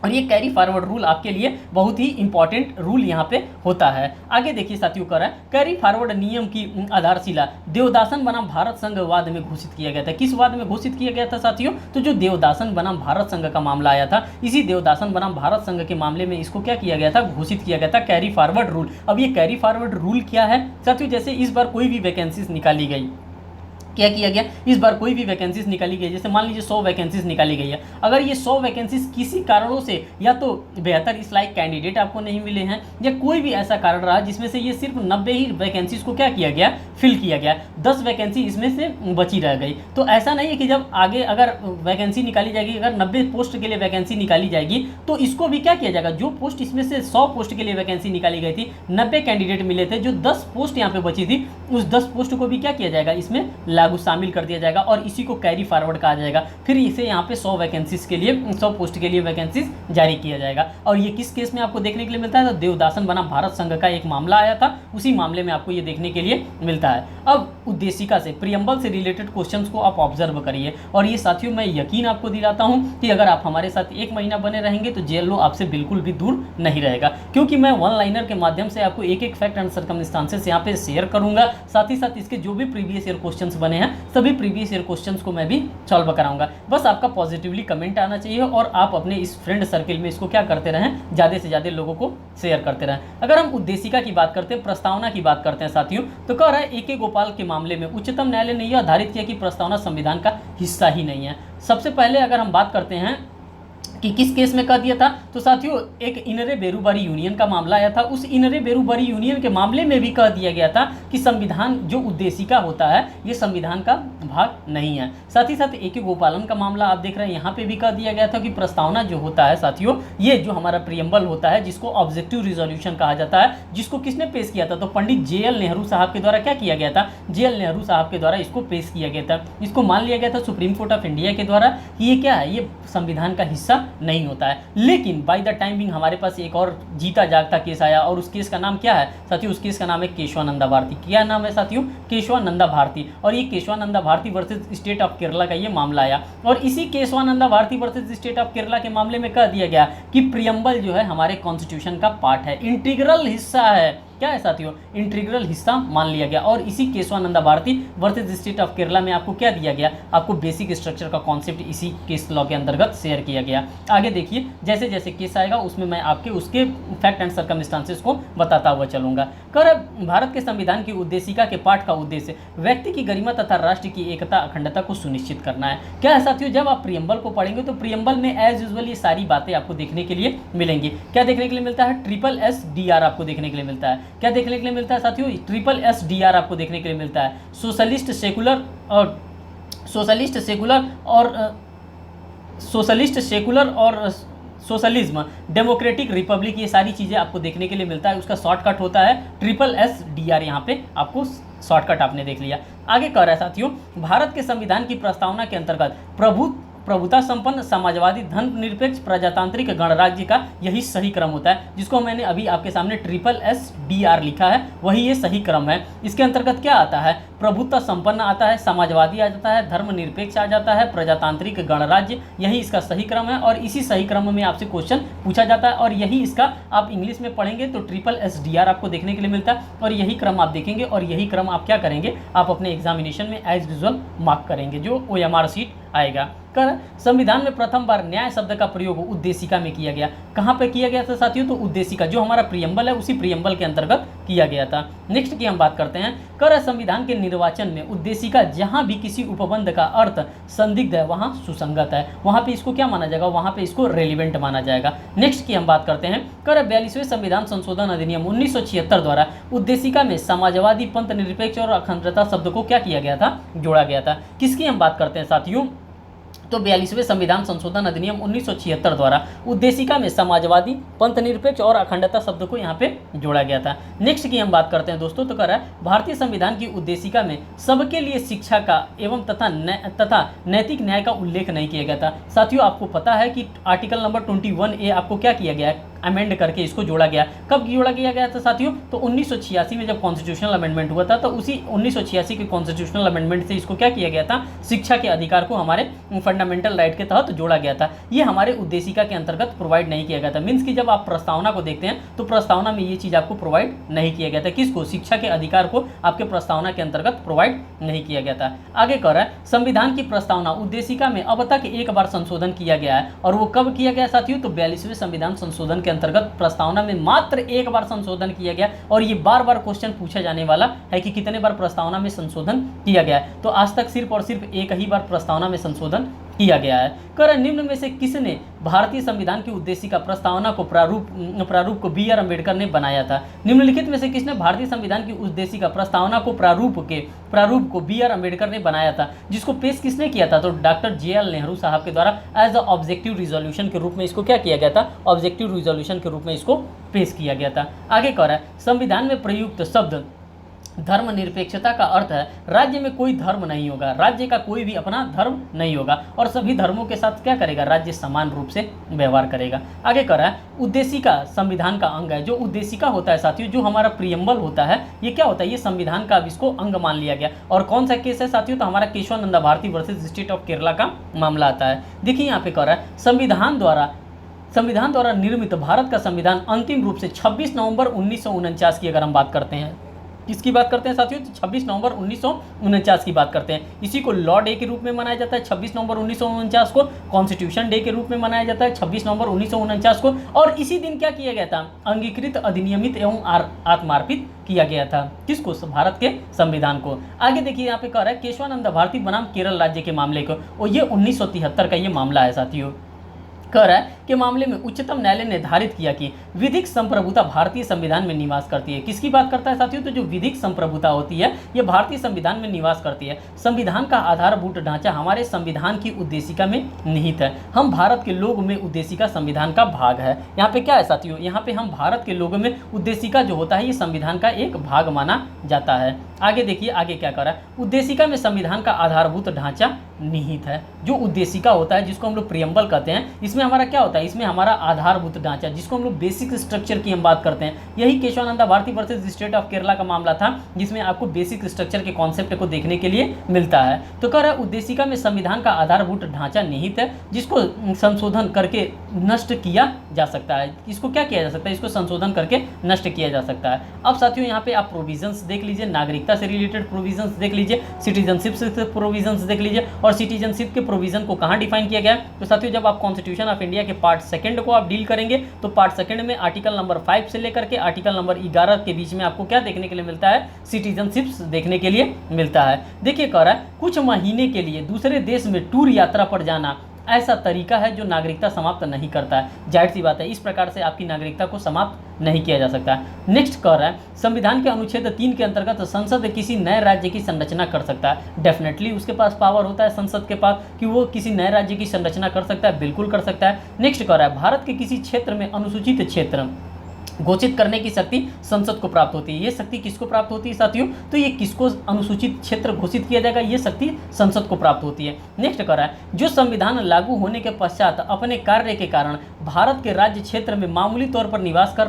और ये कैरी फॉरवर्ड रूल आपके लिए बहुत ही इंपॉर्टेंट रूल यहाँ पे होता है। आगे देखिए साथियों, कर रहा है कैरी फॉरवर्ड नियम की आधारशिला देवदासन बनाम भारत संघ वाद में घोषित किया गया था। किस वाद में घोषित किया गया था साथियों? तो जो देवदासन बनाम भारत संघ का मामला आया था, इसी देवदासन बनाम भारत संघ के मामले में इसको क्या किया गया था? घोषित किया गया था कैरी फॉरवर्ड रूल। अब ये कैरी फॉरवर्ड रूल क्या है साथियों? जैसे इस बार कोई भी वैकेंसीज निकाली गई, क्या किया गया, इस बार कोई भी वैकेंसीज निकाली गई, जैसे मान लीजिए 100 वैकेंसीज निकाली गई है, अगर ये 100 वैकेंसीज किसी कारणों से या तो बेहतर इस लायक कैंडिडेट आपको नहीं मिले हैं या कोई भी ऐसा कारण रहा जिसमें से ये सिर्फ 90 ही वैकेंसीज को क्या किया गया, फिल किया गया, 10 वैकेंसी इसमें से बची रह गई, तो ऐसा नहीं है कि जब आगे अगर वैकेंसी निकाली जाएगी, अगर 90 पोस्ट के लिए वैकेंसी निकाली जाएगी तो इसको भी क्या किया जाएगा, जो पोस्ट इसमें से 100 पोस्ट के लिए वैकेंसी निकाली गई थी, 90 कैंडिडेट मिले थे, जो 10 पोस्ट यहाँ पे बची थी, उस 10 पोस्ट को भी क्या किया जाएगा, इसमें लागू शामिल कर दिया जाएगा और इसी को कैरी फॉरवर्ड कहा जाएगा। फिर इसे यहाँ पे 100 वैकेंसीज के लिए, 100 पोस्ट के लिए वैकेंसीज जारी किया जाएगा। और ये किस केस में आपको देखने के लिए मिलता है? तो देवदासन बनाम भारत संघ का एक मामला आया था, उसी मामले में आपको ये देखने के लिए मिलता है। अब उद्देशिका से, प्रियम्बल से रिलेटेड क्वेश्चंस को आप ऑब्जर्व करिए और ये साथियों मैं यकीन आपको दिलाता हूँ कि अगर आप हमारे साथ 1 महीना बने रहेंगे तो जेएलओ आपसे बिल्कुल भी दूर नहीं रहेगा, क्योंकि मैं वन लाइनर के माध्यम से आपको एक फैक्ट एंड सर्कमस्टांसेस यहाँ पे शेयर करूंगा, साथ ही साथ इसके जो भी प्रीवियस ईयर क्वेश्चंस बने हैं सभी प्रीवियस ईयर क्वेश्चंस को मैं भी सॉल्व कराऊंगा। बस आपका पॉजिटिवली कमेंट आना चाहिए और आप अपने इस फ्रेंड सर्किल में इसको क्या करते रहें, ज़्यादा से ज़्यादा लोगों को शेयर करते रहें। अगर हम उद्देशिका की बात करते हैं, प्रस्तावना की बात करते हैं साथियों, तो कह रहा है ए.के. गोपाल के मामले में उच्चतम न्यायालय ने यह आधारित किया कि प्रस्तावना संविधान का हिस्सा ही नहीं है। सबसे पहले अगर हम बात करते हैं कि किस केस में कह दिया था, तो साथियों एक इनरे बेरूबारी यूनियन का मामला आया था, उस इनरे बेरूबारी यूनियन के मामले में भी कह दिया गया था कि संविधान जो उद्देशिका होता है ये संविधान का भाग नहीं है। साथ ही साथ ए.के. गोपालन का मामला आप देख रहे हैं, यहाँ पे भी कह दिया गया था कि प्रस्तावना जो होता है साथियों, ये जो हमारा प्रियम्बल होता है जिसको ऑब्जेक्टिव रिजोल्यूशन कहा जाता है, जिसको किसने पेश किया था, तो पंडित जे.एल. नेहरू साहब के द्वारा क्या किया गया था, जे.एल. नेहरू साहब के द्वारा इसको पेश किया गया था। इसको मान लिया गया था सुप्रीम कोर्ट ऑफ इंडिया के द्वारा कि ये क्या है, ये संविधान का हिस्सा नहीं होता है। लेकिन बाय द टाइमिंग हमारे पास एक और जीता जागता केस आया और उस केस का नाम क्या है साथियों, उस केस का नाम है केशवानंदा भारती। क्या नाम है साथियों, केशवानंदा भारती। और ये Kesavananda Bharati versus state of Kerala का ये मामला आया और इसी Kesavananda Bharati versus state of Kerala के मामले में कह दिया गया कि प्रियम्बल जो है हमारे कॉन्स्टिट्यूशन का पार्ट है, इंटीग्रल हिस्सा है। क्या है साथियों, इंटीग्रल हिस्सा मान लिया गया। और इसी Kesavananda Bharati versus state of Kerala में आपको क्या दिया गया, आपको बेसिक स्ट्रक्चर का कॉन्सेप्ट इसी केस लॉ के अंतर्गत शेयर किया गया। आगे देखिए, जैसे जैसे केस आएगा उसमें मैं आपके उसके फैक्ट एंड सर्कमस्टांसेस को बताता हुआ चलूंगा। कर भारत के संविधान की उद्देशिका के पाठ का उद्देश्य व्यक्ति की गरिमा तथा राष्ट्र की एकता अखंडता को सुनिश्चित करना है। क्या है साथियों, जब आप प्रियम्बल को पढ़ेंगे तो प्रियम्बल में एज यूजुअल ये सारी बातें आपको देखने के लिए मिलेंगी। क्या देखने के लिए मिलता है, SSSR आपको देखने के लिए मिलता है। क्या देखने के लिए मिलता है साथियों, SSSR आपको देखने के लिए मिलता है। सोशलिस्ट सेकुलर और सोशलिज्म, डेमोक्रेटिक रिपब्लिक, ये सारी चीज़ें आपको देखने के लिए मिलता है। उसका शॉर्टकट होता है SSSR, यहाँ पे आपको शॉर्टकट आपने देख लिया। आगे कह रहा है साथियों, भारत के संविधान की प्रस्तावना के अंतर्गत प्रभुता संपन्न समाजवादी धर्मनिरपेक्ष प्रजातांत्रिक गणराज्य का यही सही क्रम होता है, जिसको मैंने अभी आपके सामने SSSR लिखा है, वही ये सही क्रम है। इसके अंतर्गत क्या आता है, प्रभुत्व संपन्न आता है, समाजवादी आ जाता है, धर्मनिरपेक्ष आ जाता है, प्रजातांत्रिक गणराज्य, यही इसका सही क्रम है। और इसी सही क्रम में आपसे क्वेश्चन पूछा जाता है और यही इसका आप इंग्लिश में पढ़ेंगे तो SSSR आपको देखने के लिए मिलता है और यही क्रम आप देखेंगे और यही क्रम आप क्या करेंगे, आप अपने एग्जामिनेशन में एज यूजुअल मार्क करेंगे जो OMR शीट आएगा। कर संविधान में प्रथम बार न्याय शब्द का प्रयोग उद्देशिका में किया गया। कहाँ पे किया गया था साथियों, तो उद्देशिका जो हमारा प्रियम्बल है उसी प्रियम्बल के अंतर्गत किया गया था। नेक्स्ट की हम बात करते हैं, कर संविधान के निर्वाचन में उद्देशिका जहाँ भी किसी उपबंध का अर्थ संदिग्ध है वहाँ सुसंगत है, वहाँ पे इसको क्या माना जाएगा, वहाँ पे इसको रेलिवेंट माना जाएगा। नेक्स्ट की हम बात करते हैं, कर 42वें संविधान संशोधन अधिनियम 1976 द्वारा उद्देशिका में समाजवादी पंथ निरपेक्ष और अखंडता शब्द को क्या किया गया था, जोड़ा गया था। किसकी हम बात करते हैं साथियों, तो 42वें संविधान संशोधन अधिनियम 1976 द्वारा उद्देशिका में समाजवादी पंथ निरपेक्ष और अखंडता शब्द को यहाँ पे जोड़ा गया था। नेक्स्ट की हम बात करते हैं दोस्तों, तो कह रहा है भारतीय संविधान की उद्देशिका में सबके लिए शिक्षा का एवं तथा नैतिक न्याय का उल्लेख नहीं किया गया था। साथियों आपको पता है कि आर्टिकल नंबर 21A आपको क्या किया गया है, अमेंड करके इसको जोड़ा गया। कब जोड़ा गया था साथियों? तो 1986 में जब कॉन्स्टिट्यूशनल अमेंडमेंट हुआ था, तो उसी 1986 के कॉन्स्टिट्यूशनल अमेंडमेंट से इसको क्या किया गया था, शिक्षा के अधिकार को हमारे फंडामेंटल राइट के तहत जोड़ा गया था। ये हमारे उद्देशिका के अंतर्गत प्रोवाइड नहीं किया गया था। मीन्स कि जब आप प्रस्तावना को देखते हैं तो प्रस्तावना में ये चीज़ आपको प्रोवाइड नहीं किया गया था। किसको? शिक्षा के अधिकार को आपके प्रस्तावना के अंतर्गत प्रोवाइड नहीं किया गया था। आगे कह रहा है संविधान की प्रस्तावना उद्देशिका में अब तक एक बार संशोधन किया गया है। और वो कब किया गया साथियों? तो 42वें संविधान संशोधन के अंतर्गत प्रस्तावना में मात्र एक बार संशोधन किया गया। और ये बार बार क्वेश्चन पूछा जाने वाला है कि कितने बार प्रस्तावना में संशोधन किया गया है। तो आज तक सिर्फ और सिर्फ एक ही बार प्रस्तावना में संशोधन किया गया है। कर निम्न में से किसने भारतीय संविधान की उद्देशिका प्रस्तावना को प्रारूप को बी आर अम्बेडकर ने बनाया था? निम्नलिखित में से किसने भारतीय संविधान की उद्देशिका प्रस्तावना को प्रारूप को बी आर अम्बेडकर ने बनाया था? जिसको पेश किसने किया था? तो डॉक्टर JL नेहरू साहब के द्वारा एज अ ऑब्जेक्टिव रिजोल्यूशन के रूप में इसको क्या किया गया था? ऑब्जेक्टिव रिजोल्यूशन के रूप में इसको पेश किया गया था। आगे कह रहा है संविधान में प्रयुक्त शब्द धर्मनिरपेक्षता का अर्थ है राज्य में कोई धर्म नहीं होगा, राज्य का कोई भी अपना धर्म नहीं होगा और सभी धर्मों के साथ क्या करेगा? राज्य समान रूप से व्यवहार करेगा। आगे कर रहा है उद्देशिका संविधान का अंग है। जो उद्देशिका होता है साथियों, जो हमारा प्रियम्बल होता है, ये क्या होता है? ये संविधान का अब इसको अंग मान लिया गया। और कौन सा केस है साथियों? तो हमारा Kesavananda Bharati versus state of Kerala का मामला आता है। देखिए यहाँ पे कह रहा है संविधान द्वारा निर्मित भारत का संविधान अंतिम रूप से 26 नवंबर 1949 की अगर हम बात करते हैं, किसकी बात करते हैं साथियों? तो 26 नवंबर 1949 की बात करते हैं। इसी को लॉ डे के रूप में मनाया जाता है 26 नवंबर 1949 को, कॉन्स्टिट्यूशन डे के रूप में मनाया जाता है 26 नवंबर 1949 को। और इसी दिन क्या किया गया था? अंगीकृत, अधिनियमित एवं आत्मार्पित किया गया था। किसको? भारत के संविधान को। आगे देखिए यहाँ पे कह रहा है केशवानंद भारती बनाम केरल राज्य के मामले को, और ये 1973 का ये मामला है साथियों। कह रहा है कि मामले में उच्चतम न्यायालय ने निर्धारित किया कि विधिक संप्रभुता भारतीय संविधान में निवास करती है। किसकी बात करता है साथियों? तो जो विधिक संप्रभुता होती है ये भारतीय संविधान में निवास करती है। संविधान का आधारभूत ढांचा हमारे संविधान की उद्देशिका में निहित है। हम भारत के लोग में उद्देशिका संविधान का भाग है। यहाँ पे क्या है साथियों? यहाँ पे हम भारत के लोगों में उद्देशिका जो होता है ये संविधान का एक भाग माना जाता है। आगे देखिए आगे क्या कर रहा है, उद्देशिका में संविधान का आधारभूत ढांचा निहित है। जो उद्देशिका होता है जिसको हम लोग प्रियम्बल कहते हैं, इसमें हमारा क्या होता है? इसमें हमारा आधारभूत ढांचा, जिसको हम लोग बेसिक स्ट्रक्चर की हम बात करते हैं। यही Kesavananda Bharati versus state of Kerala का मामला था, जिसमें आपको बेसिक स्ट्रक्चर के कॉन्सेप्ट को देखने के लिए मिलता है। तो कह रहा है उद्देशिका में संविधान का आधारभूत ढांचा निहित है, जिसको संशोधन करके नष्ट किया जा सकता है। इसको क्या किया जा सकता है? इसको संशोधन करके नष्ट किया जा सकता है। अब साथियों यहाँ पे आप प्रोविजंस देख लीजिए, नागरिकता से रिलेटेड प्रोविजंस देख लीजिए, सिटीजनशिप से प्रोविजंस देख लीजिए। और सिटीजनशिप के प्रोविजन को कहाँ डिफाइन किया गया है? तो साथियों जब आप कॉन्स्टिट्यूशन ऑफ इंडिया के पार्ट 2 को आप डील करेंगे तो पार्ट 2 में आर्टिकल नंबर 5 से लेकर के आर्टिकल नंबर 11 के बीच में आपको क्या देखने के लिए मिलता है? सिटीजनशिप देखने के लिए मिलता है। देखिए कह रहा है कुछ महीने के लिए दूसरे देश में टूर यात्रा पर जाना ऐसा तरीका है जो नागरिकता समाप्त नहीं करता है। जाहिर सी बात है इस प्रकार से आपकी नागरिकता को समाप्त नहीं किया जा सकता है। नेक्स्ट कह रहा है संविधान के अनुच्छेद 3 के अंतर्गत संसद किसी नए राज्य की संरचना कर सकता है। डेफिनेटली उसके पास पावर होता है संसद के पास कि वो किसी नए राज्य की संरचना कर सकता है, बिल्कुल कर सकता है। नेक्स्ट कह रहा है भारत के किसी क्षेत्र में अनुसूचित क्षेत्र घोषित करने की शक्ति संसद को प्राप्त होती है। ये शक्ति किसको प्राप्त होती है साथियों? तो ये किसको अनुसूचित क्षेत्र घोषित किया जाएगा? ये शक्ति संसद को प्राप्त होती है। नेक्स्ट कर रहा है जो संविधान लागू होने के पश्चात अपने कार्य के कारण भारत के राज्य क्षेत्र में मामूली तौर पर निवास कर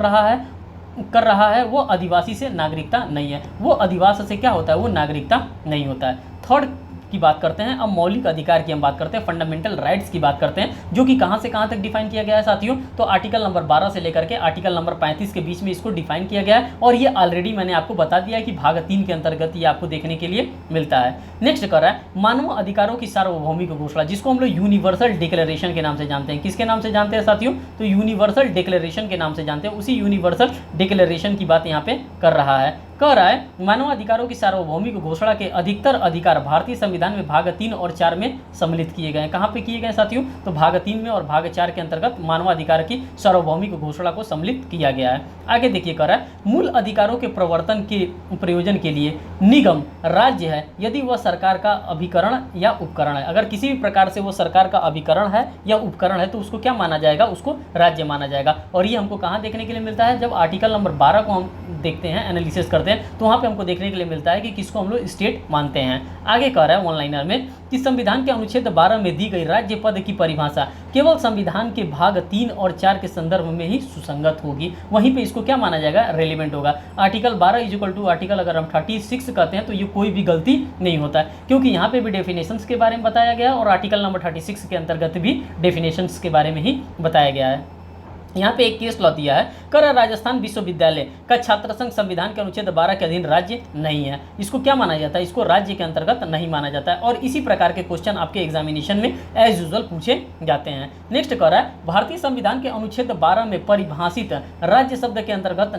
रहा है वो आदिवासी से नागरिकता नहीं है। वो आदिवासी से क्या होता है? वो नागरिकता नहीं होता है। थर्ड की बात करते हैं। अब मौलिक अधिकार की हम बात करते हैं, फंडामेंटल राइट्स की बात करते हैं, जो कि कहां से कहां तक डिफाइन किया गया है साथियों? तो आर्टिकल नंबर 12 से लेकर के आर्टिकल नंबर 35 के बीच में इसको डिफाइन किया गया है। और ये ऑलरेडी मैंने आपको बता दिया है कि भाग 3 के अंतर्गत ये आपको देखने के लिए मिलता है। नेक्स्ट कर रहा है मानव अधिकारों की सार्वभौमिक घोषणा, जिसको हम लोग यूनिवर्सल डिक्लेरेशन के नाम से जानते हैं। किसके नाम से जानते हैं साथियों? तो यूनिवर्सल डिक्लेरेशन के नाम से जानते हैं। उसी यूनिवर्सल डिक्लेरेशन की बात यहाँ पे कर रहा है। कह रहा है मानवाधिकारों की सार्वभौमिक घोषणा के अधिकतर अधिकार भारतीय संविधान में भाग 3 और 4 में सम्मिलित किए गए हैं। कहाँ पे किए गए साथियों? तो भाग 3 में और भाग 4 के अंतर्गत मानवाधिकार की सार्वभौमिक घोषणा को सम्मिलित किया गया है। आगे देखिए कह रहा है मूल अधिकारों के प्रवर्तन के प्रयोजन के लिए निगम राज्य है यदि वह सरकार का अभिकरण या उपकरण है। अगर किसी भी प्रकार से वो सरकार का अभिकरण है या उपकरण है तो उसको क्या माना जाएगा? उसको राज्य माना जाएगा। और ये हमको कहाँ देखने के लिए मिलता है? जब आर्टिकल नंबर 12 को हम देखते हैं, एनालिसिस करते करते हैं तो वहाँ पे हमको देखने के लिए मिलता है कि किसको हम लोग स्टेट मानते हैं। आगे कह रहा है वन लाइनर में कि संविधान के अनुच्छेद 12 में दी गई राज्य पद की परिभाषा केवल संविधान के भाग 3 और 4 के संदर्भ में ही सुसंगत होगी। वहीं पे इसको क्या माना जाएगा, रेलिवेंट होगा। आर्टिकल 12 इक्वल टू आर्टिकल अगर हम 36 कहते हैं तो ये कोई भी गलती नहीं होता है, क्योंकि यहाँ पे भी डेफिनेशंस के बारे में बताया गया और आर्टिकल नंबर 36 के अंतर्गत भी डेफिनेशंस के बारे में ही बताया गया है। यहाँ पे एक केस लॉ दिया है, कर राजस्थान विश्वविद्यालय का छात्र संघ संविधान के अनुच्छेद 12 के अधीन राज्य नहीं है। इसको क्या माना जाता है, इसको राज्य के अंतर्गत नहीं माना जाता है। और इसी प्रकार के क्वेश्चन आपके एग्जामिनेशन में एज यूजुअल पूछे जाते हैं। नेक्स्ट कर रहा है, भारतीय संविधान के अनुच्छेद 12 में परिभाषित राज्य शब्द के अंतर्गत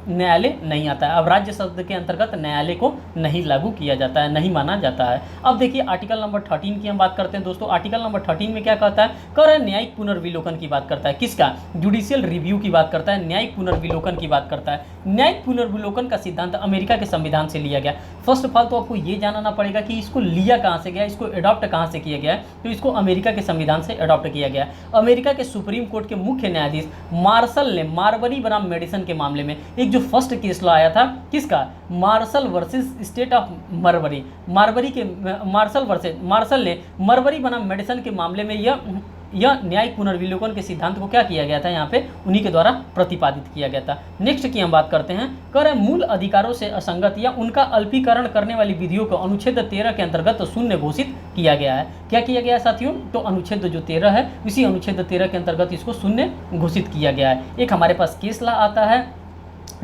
न्यायालय नहीं आता है। अब राज्य शब्द के अंतर्गत न्यायालय को नहीं लागू किया जाता है, नहीं माना जाता है। अब देखिए आर्टिकल नंबर 13 की हम बात करते हैं दोस्तों। आर्टिकल नंबर 13 में क्या कहता है, कर न्यायिक पुनर्विलोकन की बात करता है। किसका, जुडिशियल रिव्यू की बात करता है, न्यायिक पुनर्विलोकन की बात करता है। न्यायिक पुनर्विलोकन का सिद्धांत अमेरिका के संविधान से लिया गया। फर्स्ट ऑफ ऑल तो आपको ये जानना पड़ेगा कि इसको लिया कहाँ से गया, इसको एडॉप्ट कहाँ से किया गया है। तो इसको अमेरिका के संविधान से एडॉप्ट किया गया। अमेरिका के सुप्रीम कोर्ट के मुख्य न्यायाधीश मार्शल ने मार्बरी बनाम मेडिसन के मामले में एक जो फर्स्ट केस लॉ आया था, किसका, Marshall versus state of Marbury, Marshall ने मार्बरी बनाम मेडिसन के मामले में यह न्यायिक पुनर्विलोकन के सिद्धांत को क्या किया गया था, यहाँ पे उन्हीं के द्वारा प्रतिपादित किया गया था। नेक्स्ट की हम बात करते हैं, कर मूल अधिकारों से असंगत या उनका अल्पीकरण करने वाली विधियों को अनुच्छेद 13 के अंतर्गत शून्य घोषित किया गया है। क्या किया गया है साथियों, तो अनुच्छेद जो 13 है उसी अनुच्छेद 13 के अंतर्गत इसको शून्य घोषित किया गया है। एक हमारे पास केस ला आता है,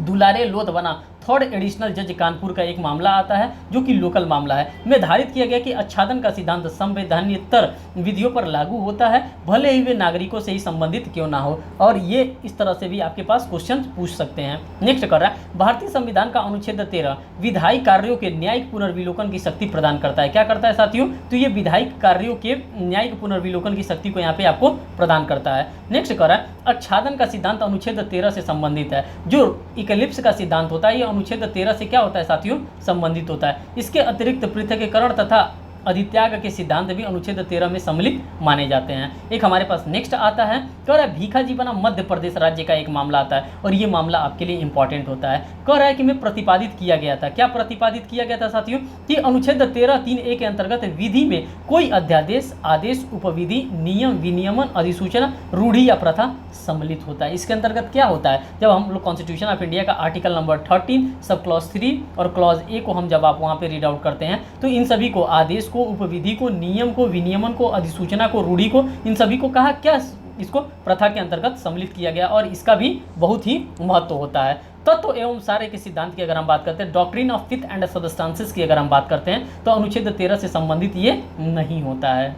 दुलारे लोधवना थर्ड एडिशनल जज कानपुर का एक मामला आता है जो कि लोकल मामला है। निर्धारित किया गया कि आच्छादन का सिद्धांत संवैधानिकतर विधियों पर लागू होता है, भले ही वे नागरिकों से ही संबंधित क्यों ना हो। और ये इस तरह से भी आपके पास क्वेश्चन पूछ सकते हैं। नेक्स्ट कर रहा है, भारतीय संविधान का अनुच्छेद 13 विधायी कार्यों के न्यायिक पुनर्विलोकन की शक्ति प्रदान करता है। क्या करता है साथियों, तो ये विधायिक कार्यों के न्यायिक पुनर्विलोकन की शक्ति को यहाँ पे आपको प्रदान करता है। नेक्स्ट कर रहा है, आच्छादन का सिद्धांत अनुच्छेद 13 से संबंधित है। जो इक्लिप्स का सिद्धांत होता है ये अनुच्छेद 13 से क्या होता है साथियों, संबंधित होता है। इसके अतिरिक्त पृथकीकरण तथा अधित्याग के सिद्धांत भी अनुच्छेद 13 में सम्मिलित माने जाते हैं। एक हमारे पास नेक्स्ट आता है, कह रहा है भीखाजी बनाम मध्य प्रदेश राज्य का एक मामला आता है और ये मामला आपके लिए इंपॉर्टेंट होता है। कह रहा है कि मैं प्रतिपादित किया गया था, क्या प्रतिपादित किया गया था साथियों, कि अनुच्छेद 13(3)(a) के अंतर्गत विधि में कोई अध्यादेश, आदेश, उपविधि, नियम, विनियमन, अधिसूचना, रूढ़ि या प्रथा सम्मिलित होता है। इसके अंतर्गत क्या होता है, जब हम लोग कॉन्स्टिट्यूशन ऑफ इंडिया का आर्टिकल नंबर 13 सब क्लॉज 3 और क्लॉज ए को हम जब आप वहाँ पे रीड आउट करते हैं तो इन सभी को, आदेश को, उपविधि को, नियम को, विनियमन को, अधिसूचना को, रूढ़ि को, इन सभी को कहा क्या, इसको प्रथा के अंतर्गत सम्मिलित किया गया और इसका भी बहुत ही महत्व होता है। तत्व एवं सारे के सिद्धांत की अगर हम बात करते हैं, doctrine of fifth and substances की अगर हम बात करते हैं तो अनुच्छेद 13 से संबंधित ये नहीं होता है।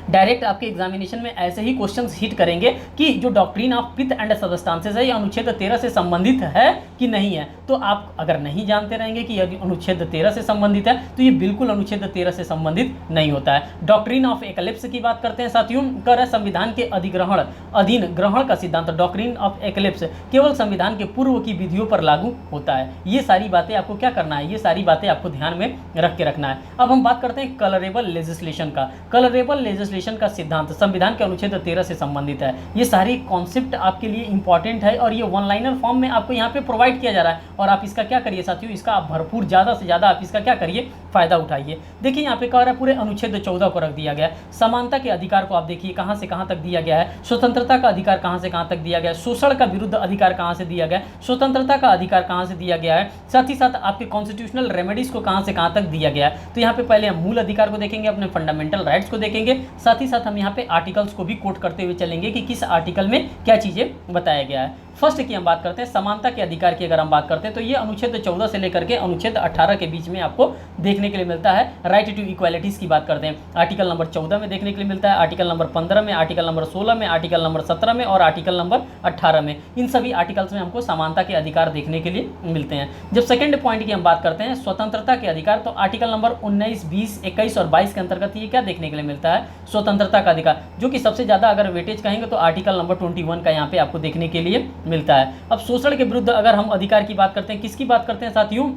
डायरेक्ट आपके एग्जामिनेशन में ऐसे ही क्वेश्चंस हिट करेंगे कि जो doctrine of fifth and substances है ये अनुच्छेद 13 से संबंधित है कि नहीं है। तो आप अगर नहीं जानते रहेंगे कि यदि अनुच्छेद 13 से संबंधित है तो ये बिल्कुल अनुच्छेद 13 से संबंधित नहीं होता है। डॉक्ट्रिन ऑफ एक्लिप्स की बात करते हैं साथियों, कर है संविधान के अधीन ग्रहण का सिद्धांत, डॉक्ट्रिन ऑफ एक्लिप्स केवल संविधान के पूर्व की विधियों पर लागू होता है। ये सारी बातें आपको क्या करना है, ये सारी बातें आपको ध्यान में रख के रखना है। अब हम बात करते हैं कलरेबल लेजिस्लेशन का। कलरेबल लेजिस्लेशन का सिद्धांत संविधान के अनुच्छेद 13 से संबंधित है। ये सारी कॉन्सेप्ट आपके लिए इंपॉर्टेंट है और ये वन लाइनर फॉर्म में आपको यहाँ पे प्रोवाइड किया जा रहा है और आप इसका क्या करिए साथियों, इसका आप भरपूर ज़्यादा से ज़्यादा आप इसका क्या करिए, फायदा उठाइए। देखिए यहाँ पे कह रहा है पूरे अनुच्छेद 14 को रख दिया गया है। समानता के अधिकार को आप देखिए कहाँ से कहाँ तक दिया गया है, स्वतंत्रता का अधिकार कहाँ से कहाँ तक दिया गया है, शोषण का विरुद्ध अधिकार कहाँ से दिया गया है, स्वतंत्रता का अधिकार कहाँ से दिया गया है, साथ ही साथ आपके कॉन्स्टिट्यूशनल रेमेडीज को कहाँ से कहाँ तक दिया गया है। तो यहाँ पे पहले हम मूल अधिकार को देखेंगे, अपने फंडामेंटल राइट्स को देखेंगे, साथ ही साथ हम यहाँ पे आर्टिकल्स को भी कोट करते हुए चलेंगे कि किस आर्टिकल में क्या चीजें बताया गया है। फर्स्ट की हम बात करते हैं समानता के अधिकार की अगर हम बात करते हैं तो ये अनुच्छेद 14 से लेकर के अनुच्छेद 18 के बीच में आपको देखने के लिए मिलता है। राइट टू इक्वालिटीज की बात करते हैं, आर्टिकल नंबर 14 में देखने के लिए मिलता है, आर्टिकल नंबर 15 में, आर्टिकल नंबर 16 में, आर्टिकल नंबर 17 में और आर्टिकल नंबर 18 में। इन सभी आर्टिकल्स में हमको समानता के अधिकार देखने के लिए मिलते हैं। जब सेकंड पॉइंट की हम बात करते हैं स्वतंत्रता के अधिकार, तो आर्टिकल नंबर 19, 20, 21 और 22 के अंतर्गत ये क्या देखने के लिए मिलता है, स्वतंत्रता का अधिकार, जो कि सबसे ज्यादा अगर वेटेज कहेंगे तो आर्टिकल नंबर 21 का यहाँ पे आपको देखने के लिए मिलता है। अब शोषण के विरुद्ध अगर हम अधिकार की बात करते हैं, किसकी बात करते हैं साथियों,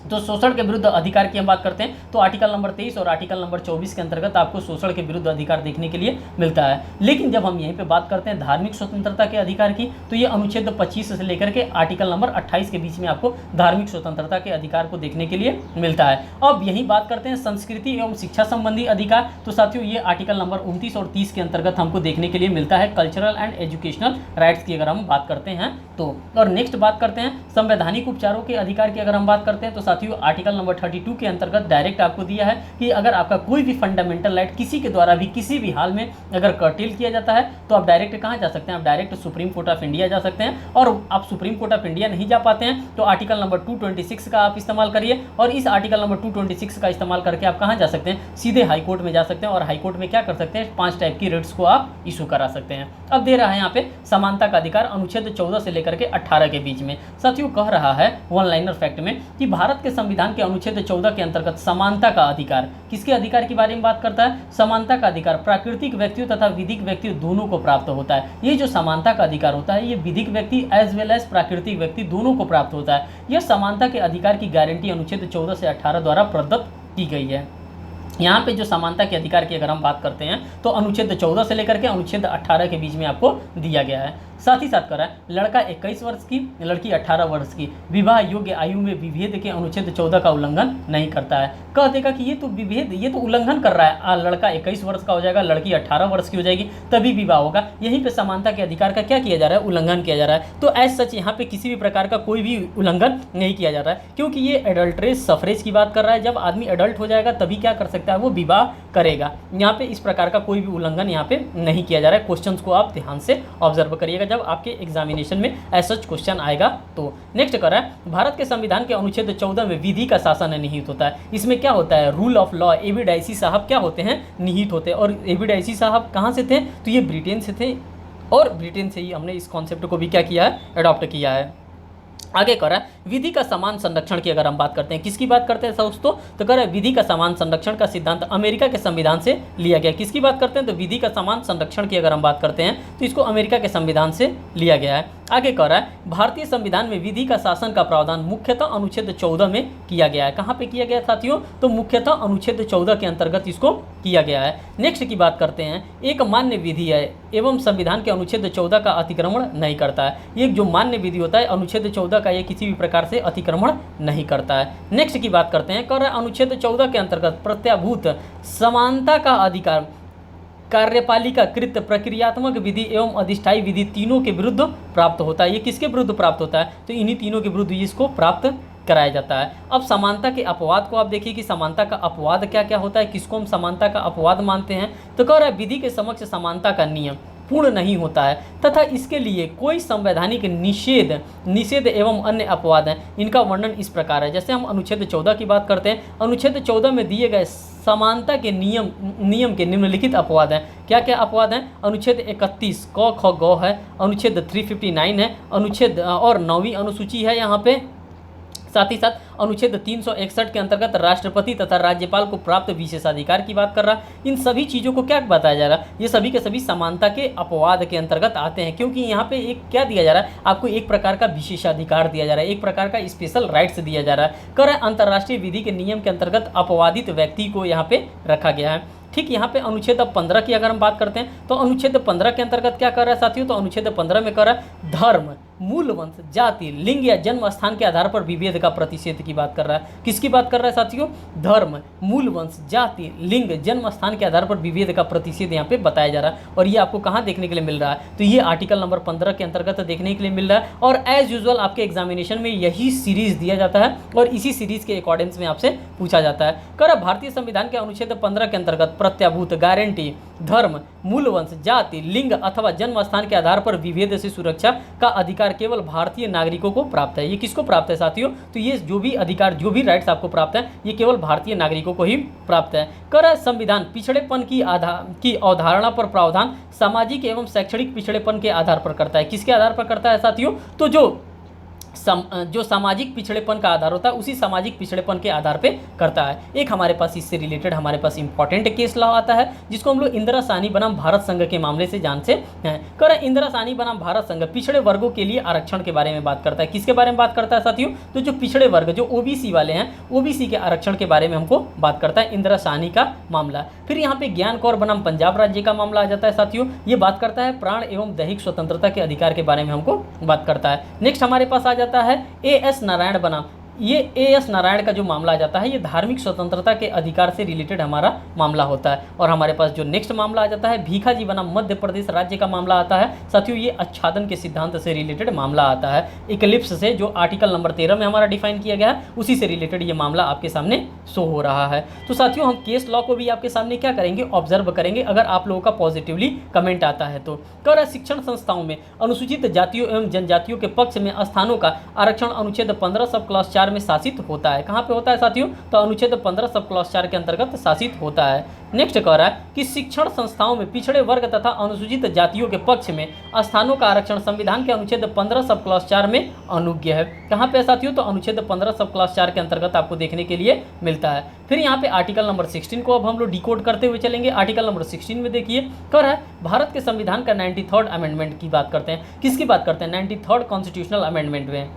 तो शोषण के विरुद्ध अधिकार की हम बात करते हैं तो आर्टिकल नंबर 23 और आर्टिकल नंबर 24 के अंतर्गत आपको शोषण के विरुद्ध अधिकार देखने के लिए मिलता है। लेकिन जब हम यहीं पे बात करते हैं धार्मिक स्वतंत्रता के अधिकार की, तो ये अनुच्छेद 25 से लेकर के आर्टिकल नंबर 28 के बीच में आपको धार्मिक स्वतंत्रता के अधिकार को देखने के लिए मिलता है। अब यही बात करते हैं संस्कृति एवं शिक्षा संबंधी अधिकार, तो साथियों ये आर्टिकल नंबर 29 और 30 के अंतर्गत हमको देखने के लिए मिलता है कल्चरल एंड एजुकेशनल राइट्स की अगर हम बात करते हैं तो। और नेक्स्ट बात करते हैं संवैधानिक उपचारों के अधिकार की अगर हम बात करते हैं तो साथियों आर्टिकल नंबर 32 के अंतर्गत डायरेक्ट आपको दिया है कि अगर आपका कोई भी फंडामेंटल राइट किसी के द्वारा भी किसी भी हाल में अगर कर्टेल किया जाता है तो आप डायरेक्ट कहाँ जा सकते हैं, आप direct supreme Court of India जा सकते हैं। और आप सुप्रीम कोर्ट ऑफ इंडिया नहीं जा पाते हैं तो आर्टिकल नंबर 226 का आप इस्तेमाल करिए, और इस आर्टिकल नंबर 226 का इस्तेमाल करके आप कहाँ जा सकते हैं, सीधे हाई कोर्ट में जा सकते हैं। और हाई कोर्ट में क्या कर सकते हैं, 5 टाइप की रिट्स को आप इशू करा सकते हैं। अब दे रहा है यहाँ पे समानता का अधिकार अनुच्छेद 14 से लेकर के 18 के बीच में। साथियों कह रहा है वन लाइनर फैक्ट में कि भारत के संविधान के अनुच्छेद 14 के अंतर्गत समानता का अधिकार, किसके अधिकार के बारे में बात करता है, समानता का अधिकार प्राकृतिक व्यक्तियों तथा विधिक व्यक्तियों दोनों को प्राप्त होता है। ये जो समानता का अधिकार होता है ये विधिक व्यक्ति एज वेल एज प्राकृतिक व्यक्ति दोनों को प्राप्त होता है। यह समानता के अधिकार की गारंटी अनुच्छेद 14 से 18 द्वारा प्रदत्त की गई है। यहाँ पे जो समानता के अधिकार की अगर हम बात करते हैं तो अनुच्छेद 14 से लेकर के अनुच्छेद 18 के बीच में आपको दिया गया है। साथ ही साथ करा लड़का 21 वर्ष की, लड़की 18 वर्ष की, विवाह योग्य आयु में विभेद के अनुच्छेद 14 का उल्लंघन नहीं करता है। कह देगा कि ये तो विभेद, ये तो उल्लंघन कर रहा है, लड़का 21 वर्ष का हो जाएगा, लड़की 18 वर्ष की हो जाएगी, तभी विवाह होगा। यहीं पे समानता के अधिकार का क्या किया जा रहा है, उल्लंघन किया जा रहा है। तो एज सच यहाँ पे किसी भी प्रकार का कोई भी उल्लंघन नहीं किया जा रहा है, क्योंकि ये एडल्ट्रेज सफरेज की बात कर रहा है। जब आदमी एडल्ट हो जाएगा तभी क्या कर सकता है, वो विवाह करेगा। यहाँ पे इस प्रकार का कोई भी उल्लंघन यहाँ पे नहीं किया जा रहा है। क्वेश्चंस को आप ध्यान से ऑब्जर्व करिएगा जब आपके एग्जामिनेशन में ऐसा क्वेश्चन आएगा तो। नेक्स्ट कर रहा है भारत के संविधान के अनुच्छेद 14 में विधि का शासन निहित होता है। इसमें क्या होता है, rule of law. AB Dicey साहब क्या होते हैं, निहित होते हैं। और एबी डाइसी साहब कहाँ से थे, तो ये ब्रिटेन से थे, और ब्रिटेन से ही हमने इस कॉन्सेप्ट को भी क्या किया है, अडॉप्ट किया है। आगे कर रहा है विधि का समान संरक्षण की अगर हम बात करते हैं, किसकी बात करते हैं दोस्तों, तो कह रहा है विधि का समान संरक्षण का सिद्धांत अमेरिका के संविधान से लिया गया। किसकी बात करते हैं, तो विधि का समान संरक्षण की अगर हम बात करते हैं तो इसको अमेरिका के संविधान से लिया गया है। आगे कह रहा है भारतीय संविधान में विधि का शासन का प्रावधान मुख्यतः अनुच्छेद 14 में किया गया है। कहाँ पे किया गया साथियों, तो मुख्यतः अनुच्छेद 14 के अंतर्गत इसको किया गया है। नेक्स्ट की बात करते हैं, एक मान्य विधि है एवं संविधान के अनुच्छेद 14 का अतिक्रमण नहीं करता है। ये जो मान्य विधि होता है अनुच्छेद 14 का ये किसी भी प्रकार से अतिक्रमण नहीं करता है। नेक्स्ट की बात करते हैं, कह रहा है अनुच्छेद 14 के अंतर्गत प्रत्याभूत समानता का अधिकार कार्यपालिका कृत प्रक्रियात्मक विधि एवं अधिष्ठायी विधि तीनों के विरुद्ध प्राप्त होता है। ये किसके विरुद्ध प्राप्त होता है, तो इन्हीं तीनों के विरुद्ध इसको प्राप्त कराया जाता है। अब समानता के अपवाद को आप देखिए कि समानता का अपवाद क्या क्या होता है, किसको हम समानता का अपवाद मानते हैं। तो कह रहा है विधि के समक्ष समानता का नियम पूर्ण नहीं होता है तथा इसके लिए कोई संवैधानिक निषेध एवं अन्य अपवाद हैं। इनका वर्णन इस प्रकार है, जैसे हम अनुच्छेद 14 की बात करते हैं, अनुच्छेद 14 में दिए गए समानता के नियम के निम्नलिखित अपवाद हैं। क्या क्या अपवाद हैं, अनुच्छेद 31 क ख ग है, अनुच्छेद 359 है, अनुच्छेद और 9वीं अनुसूची है यहाँ पे। साथ ही साथ अनुच्छेद 361 के अंतर्गत राष्ट्रपति तथा राज्यपाल को प्राप्त विशेषाधिकार की बात कर रहा है। इन सभी चीज़ों को क्या बताया जा रहा है, ये सभी के सभी समानता के अपवाद के अंतर्गत आते हैं, क्योंकि यहाँ पे एक क्या दिया जा रहा है, आपको एक प्रकार का विशेषाधिकार दिया जा रहा है, एक प्रकार का स्पेशल राइट्स दिया जा रहा है। कर अंतर्राष्ट्रीय विधि के नियम के अंतर्गत अपवादित व्यक्ति को यहाँ पे रखा गया है। ठीक, यहाँ पे अनुच्छेद 15 की अगर हम बात करते हैं तो अनुच्छेद 15 के अंतर्गत क्या कर रहा है साथियों, तो अनुच्छेद 15 में कर रहा है धर्म, मूल वंश, जाति, लिंग या जन्म स्थान के आधार पर विभेद का प्रतिषेध की बात कर रहा है। किसकी बात कर रहा है साथियों, धर्म, मूल वंश, जाति, लिंग, जन्म स्थान के आधार पर विभेद का प्रतिषेध यहाँ पे बताया जा रहा है। और ये आपको कहाँ देखने के लिए मिल रहा है, तो ये आर्टिकल नंबर 15 के अंतर्गत देखने के लिए मिल रहा है। और एज यूजुअल आपके एग्जामिनेशन में यही सीरीज दिया जाता है और इसी सीरीज के अकॉर्डिंग्स में आपसे पूछा जाता है। कर भारतीय संविधान के अनुच्छेद 15 के अंतर्गत प्रत्याभूत, गारंटी, धर्म, मूल वंश, जाति, लिंग अथवा जन्म स्थान के आधार पर विभेद से सुरक्षा का अधिकार केवल भारतीय नागरिकों को प्राप्त है। ये किसको प्राप्त है साथियों, तो ये जो भी अधिकार, जो भी राइट्स आपको प्राप्त है ये केवल भारतीय नागरिकों को ही प्राप्त है। कर संविधान पिछड़ेपन की अवधारणा पर प्रावधान सामाजिक एवं शैक्षणिक पिछड़ेपन के आधार पर करता है। किसके आधार पर करता है साथियों, तो जो जो सामाजिक पिछड़ेपन का आधार होता है उसी सामाजिक पिछड़ेपन के आधार पे करता है। एक हमारे पास इससे रिलेटेड हमारे पास इंपॉर्टेंट केस लॉ आता है जिसको हम लोग इंदिरा साहनी बनाम भारत संघ के मामले से जानते हैं। कह रहे इंदिरा साहनी बनाम भारत संघ पिछड़े वर्गों के लिए आरक्षण के बारे में बात करता है। किसके बारे में बात करता है साथियों? तो जो पिछड़े वर्ग जो ओबीसी वाले हैं, ओबीसी के आरक्षण के बारे में हमको बात करता है इंदिरा साहनी का मामला। फिर यहाँ पे ज्ञान कौर बनाम पंजाब राज्य का मामला आ जाता है साथियों। ये बात करता है प्राण एवं दैहिक स्वतंत्रता के अधिकार के बारे में हमको बात करता है। नेक्स्ट हमारे पास आ जाता है एएस नारायण बनाम, ये एएस नारायण का जो मामला आ जाता है ये धार्मिक स्वतंत्रता के अधिकार से रिलेटेड हमारा मामला होता है। और हमारे पास जो नेक्स्ट मामला आ जाता है भीखाजी बनाम मध्य प्रदेश राज्य का मामला आता है साथियों। ये आच्छादन के सिद्धांत से रिलेटेड मामला आता है, इक्लिप्स से, जो आर्टिकल नंबर 13 में हमारा डिफाइन किया गया है उसी से रिलेटेड ये मामला आपके सामने शो हो रहा है। तो साथियों हम केस लॉ को भी आपके सामने क्या करेंगे, ऑब्जर्व करेंगे अगर आप लोगों का पॉजिटिवली कमेंट आता है तो। कह रहा शिक्षण संस्थाओं में अनुसूचित जातियों एवं जनजातियों के पक्ष में स्थानों का आरक्षण अनुच्छेद 15 सब क्लॉज 4 में शासित होता है। कहाँ पे होता है साथियों? तो अनुच्छेद 15 सब क्लॉज 4 के अंतर्गत शासित होता है। नेक्स्ट कह रहा है कि शिक्षण संस्थाओं में पिछड़े वर्ग तथा अनुसूचित जातियों के पक्ष में स्थानों का आरक्षण संविधान के अनुच्छेद 15 सब क्लॉज 4 में अनुज्ञेय है। कहाँ पे साथियों? तो अनुच्छेद 15 सब क्लॉज 4 के अंतर्गत आपको देखने के लिए मिलता है। फिर यहाँ पे आर्टिकल नंबर 16 को अब हम लोग डिकोड करते हुए चलेंगे। आर्टिकल नंबर 16 में देखिए कह रहा है भारत के संविधान का 93rd अमेंडमेंट की बात करते हैं। किसकी बात करते हैं? 93rd कॉन्स्टिट्यूशनल अमेंडमेंट में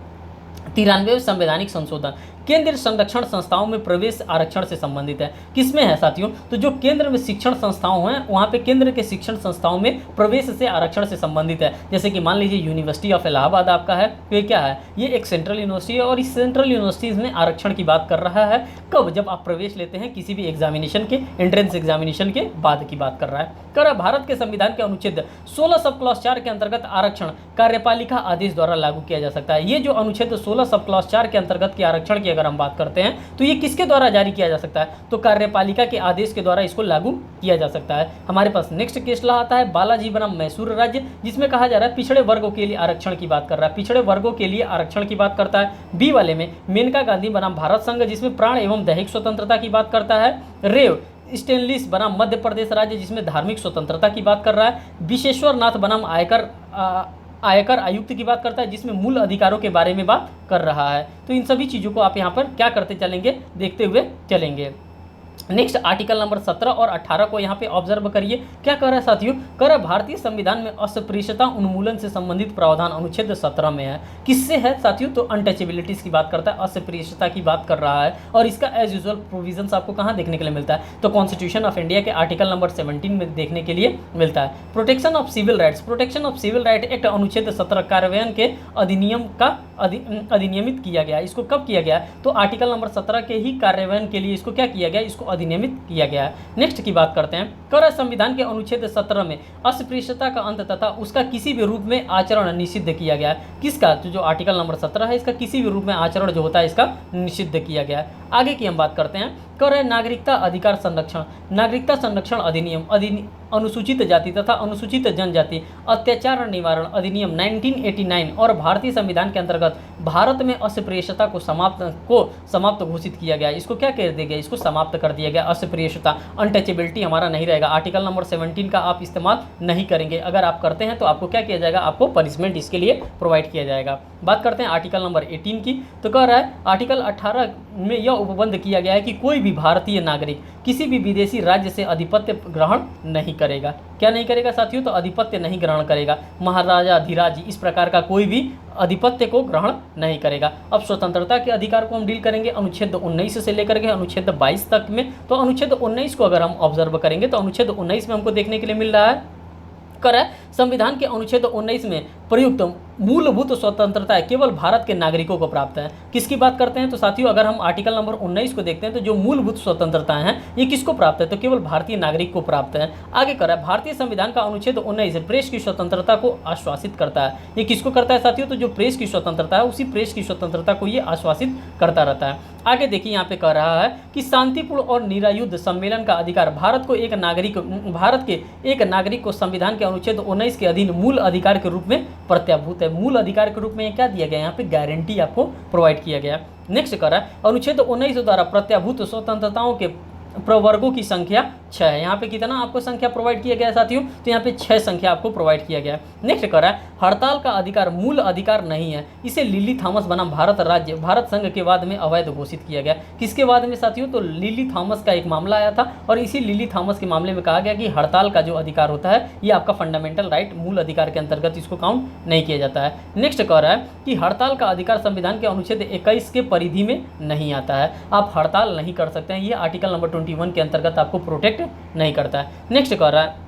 93वें संवैधानिक संशोधन केंद्र संरक्षण संस्थाओं में प्रवेश आरक्षण से संबंधित है। किसमें है साथियों? तो जो केंद्र में शिक्षण संस्थाओं हैं वहाँ पे केंद्र के शिक्षण संस्थाओं में प्रवेश से आरक्षण से संबंधित है। जैसे कि मान लीजिए यूनिवर्सिटी ऑफ इलाहाबाद आपका है, तो ये क्या है? ये एक सेंट्रल यूनिवर्सिटी है और इस सेंट्रल यूनिवर्सिटीज़ में आरक्षण की बात कर रहा है। कब? जब आप प्रवेश लेते हैं किसी भी एग्जामिनेशन के, एंट्रेंस एग्जामिनेशन के बाद की बात कर रहा है। कह रहा भारत के संविधान के अनुच्छेद 16 सब क्लॉज 4 के अंतर्गत आरक्षण कार्यपालिका आदेश द्वारा लागू किया जा सकता है। ये जो अनुच्छेद 16 सब क्लॉज 4 के अंतर्गत के आरक्षण की अगर हम बात करते हैं तो ये किसके द्वारा जारी किया जा सकता है? तो कार्यपालिका के आदेश के द्वारा इसको लागू किया जा सकता है। हमारे पास नेक्स्ट केस लॉ आता है बालाजी बनाम मैसूर राज्य, जिसमें कहा जा रहा है पिछड़े वर्गों के लिए आरक्षण की बात कर रहा है, पिछड़े वर्गों के लिए आरक्षण की बात करता है। बी वाले में मेनका गांधी बनाम भारत संघ, जिसमें प्राण एवं दैहिक स्वतंत्रता की बात करता है। रेव स्टेनलिस बनाम मध्य प्रदेश राज्य, जिसमें धार्मिक स्वतंत्रता की बात कर रहा है। विशेश्वर नाथ बनाम आयकर आयुक्त की बात करता है, जिसमें मूल अधिकारों के बारे में बात कर रहा है। तो इन सभी चीज़ों को आप यहाँ पर क्या करते चलेंगे, देखते हुए चलेंगे। नेक्स्ट आर्टिकल नंबर 17 और 18 को यहाँ पे ऑब्जर्व करिए। क्या कह रहा है साथियों? कह रहा है भारतीय संविधान में अस्पृश्यता उन्मूलन से संबंधित प्रावधान अनुच्छेद 17 में है। किससे है साथियों? तो अनटचेबिलिटीज की बात करता है, अस्पृश्यता की बात कर रहा है। और इसका एज यूजुअल प्रोविजंस आपको कहाँ देखने के लिए मिलता है? तो कॉन्स्टिट्यूशन ऑफ इंडिया के आर्टिकल नंबर 17 में देखने के लिए मिलता है। Protection of civil rights, protection of civil right act अनुच्छेद 17 कार्यान्वयन के अधिनियम का अधिनियमित किया गया। इसको कब किया गया? तो आर्टिकल नंबर 17 के ही कार्यान्वयन के लिए इसको क्या किया गया? इसको अधिनियमित किया गया है। नेक्स्ट की बात करते हैं। कह रहा है संविधान के अनुच्छेद 17 में अस्पृश्यता का अंत तथा उसका किसी भी रूप में आचरण निषिद्ध किया गया है। किसका? तो जो आर्टिकल नंबर 17 है इसका किसी भी रूप में आचरण जो होता है इसका निषिद्ध किया गया है। आगे की हम बात करते हैं। कह रहे नागरिकता अधिकार संरक्षण, नागरिकता संरक्षण अधिनियम अनुसूचित जाति तथा अनुसूचित जनजाति अत्याचार निवारण अधिनियम 1989 और भारतीय संविधान के अंतर्गत भारत में अस्पृश्यता को समाप्त घोषित किया गया। इसको क्या कर दिया गया? इसको समाप्त कर दिया गया। अस्पृश्यता, अनटचेबिलिटी हमारा नहीं रहेगा। आर्टिकल नंबर 17 का आप इस्तेमाल नहीं करेंगे। अगर आप करते हैं तो आपको क्या किया जाएगा? आपको पनिशमेंट इसके लिए प्रोवाइड किया जाएगा। बात करते हैं आर्टिकल नंबर 18 की। तो कह रहा है आर्टिकल 18 में यह उपबंध किया गया है कि कोई भी भारतीय नागरिक किसी भी विदेशी राज्य से आधिपत्य ग्रहण नहीं करेगा। क्या नहीं करेगा साथियों? तो आधिपत्य नहीं ग्रहण करेगा। महाराजा अधिराज इस प्रकार का कोई भी आधिपत्य को ग्रहण नहीं करेगा। अब स्वतंत्रता के अधिकार को हम डील करेंगे अनुच्छेद 19 से लेकर के अनुच्छेद 22 तक में। तो अनुच्छेद 19 को अगर हम ऑब्जर्व करेंगे तो अनुच्छेद 19 में हमको देखने के लिए मिल रहा है संविधान के अनुच्छेद 19 में प्रयुक्त मूलभूत स्वतंत्रता केवल भारत के नागरिकों को प्राप्त है। किसकी बात करते हैं? तो साथियों अगर हम आर्टिकल नंबर 19 को देखते हैं तो जो मूलभूत स्वतंत्रताएं हैं ये किसको प्राप्त है? तो केवल भारतीय नागरिक को प्राप्त है। आगे कर रहा है भारतीय संविधान का अनुच्छेद 19 प्रेस की स्वतंत्रता को आश्वासित करता है। ये किसको करता है साथियों? तो जो प्रेस की स्वतंत्रता है उसी प्रेस की स्वतंत्रता को ये आश्वासित करता रहता है। आगे देखिए यहाँ पे कह रहा है कि शांतिपूर्ण और निरायुध सम्मेलन का अधिकार भारत के एक नागरिक को संविधान के अनुच्छेद 19 के अधीन मूल अधिकार के रूप में प्रत्याभूत है। मूल अधिकार के रूप में क्या दिया गया? यहाँ पे गारंटी आपको प्रोवाइड किया गया। नेक्स्ट कर रहा है अनुच्छेद 19 द्वारा प्रत्याभूत स्वतंत्रताओं के प्रवर्गों की संख्या 6 है। यहाँ पे कितना आपको संख्या प्रोवाइड किया गया है साथियों, तो यहाँ पे 6 संख्या आपको प्रोवाइड किया गया है। नेक्स्ट कर रहा है हड़ताल का अधिकार मूल अधिकार नहीं है, इसे लिली थॉमस बनाम भारत संघ के वाद में अवैध घोषित किया गया। किसके वाद में साथियों, तो लिली थॉमस का एक मामला आया था और इसी लिली थॉमस के मामले में कहा गया कि हड़ताल का जो अधिकार होता है ये आपका फंडामेंटल राइट मूल अधिकार के अंतर्गत इसको काउंट नहीं किया जाता है। नेक्स्ट कह रहा है कि हड़ताल का अधिकार संविधान के अनुच्छेद 21 के परिधि में नहीं आता है, आप हड़ताल नहीं कर सकते हैं, ये आर्टिकल नंबर 21 के अंतर्गत आपको प्रोटेक्ट नहीं करता है। नेक्स्ट कह रहा है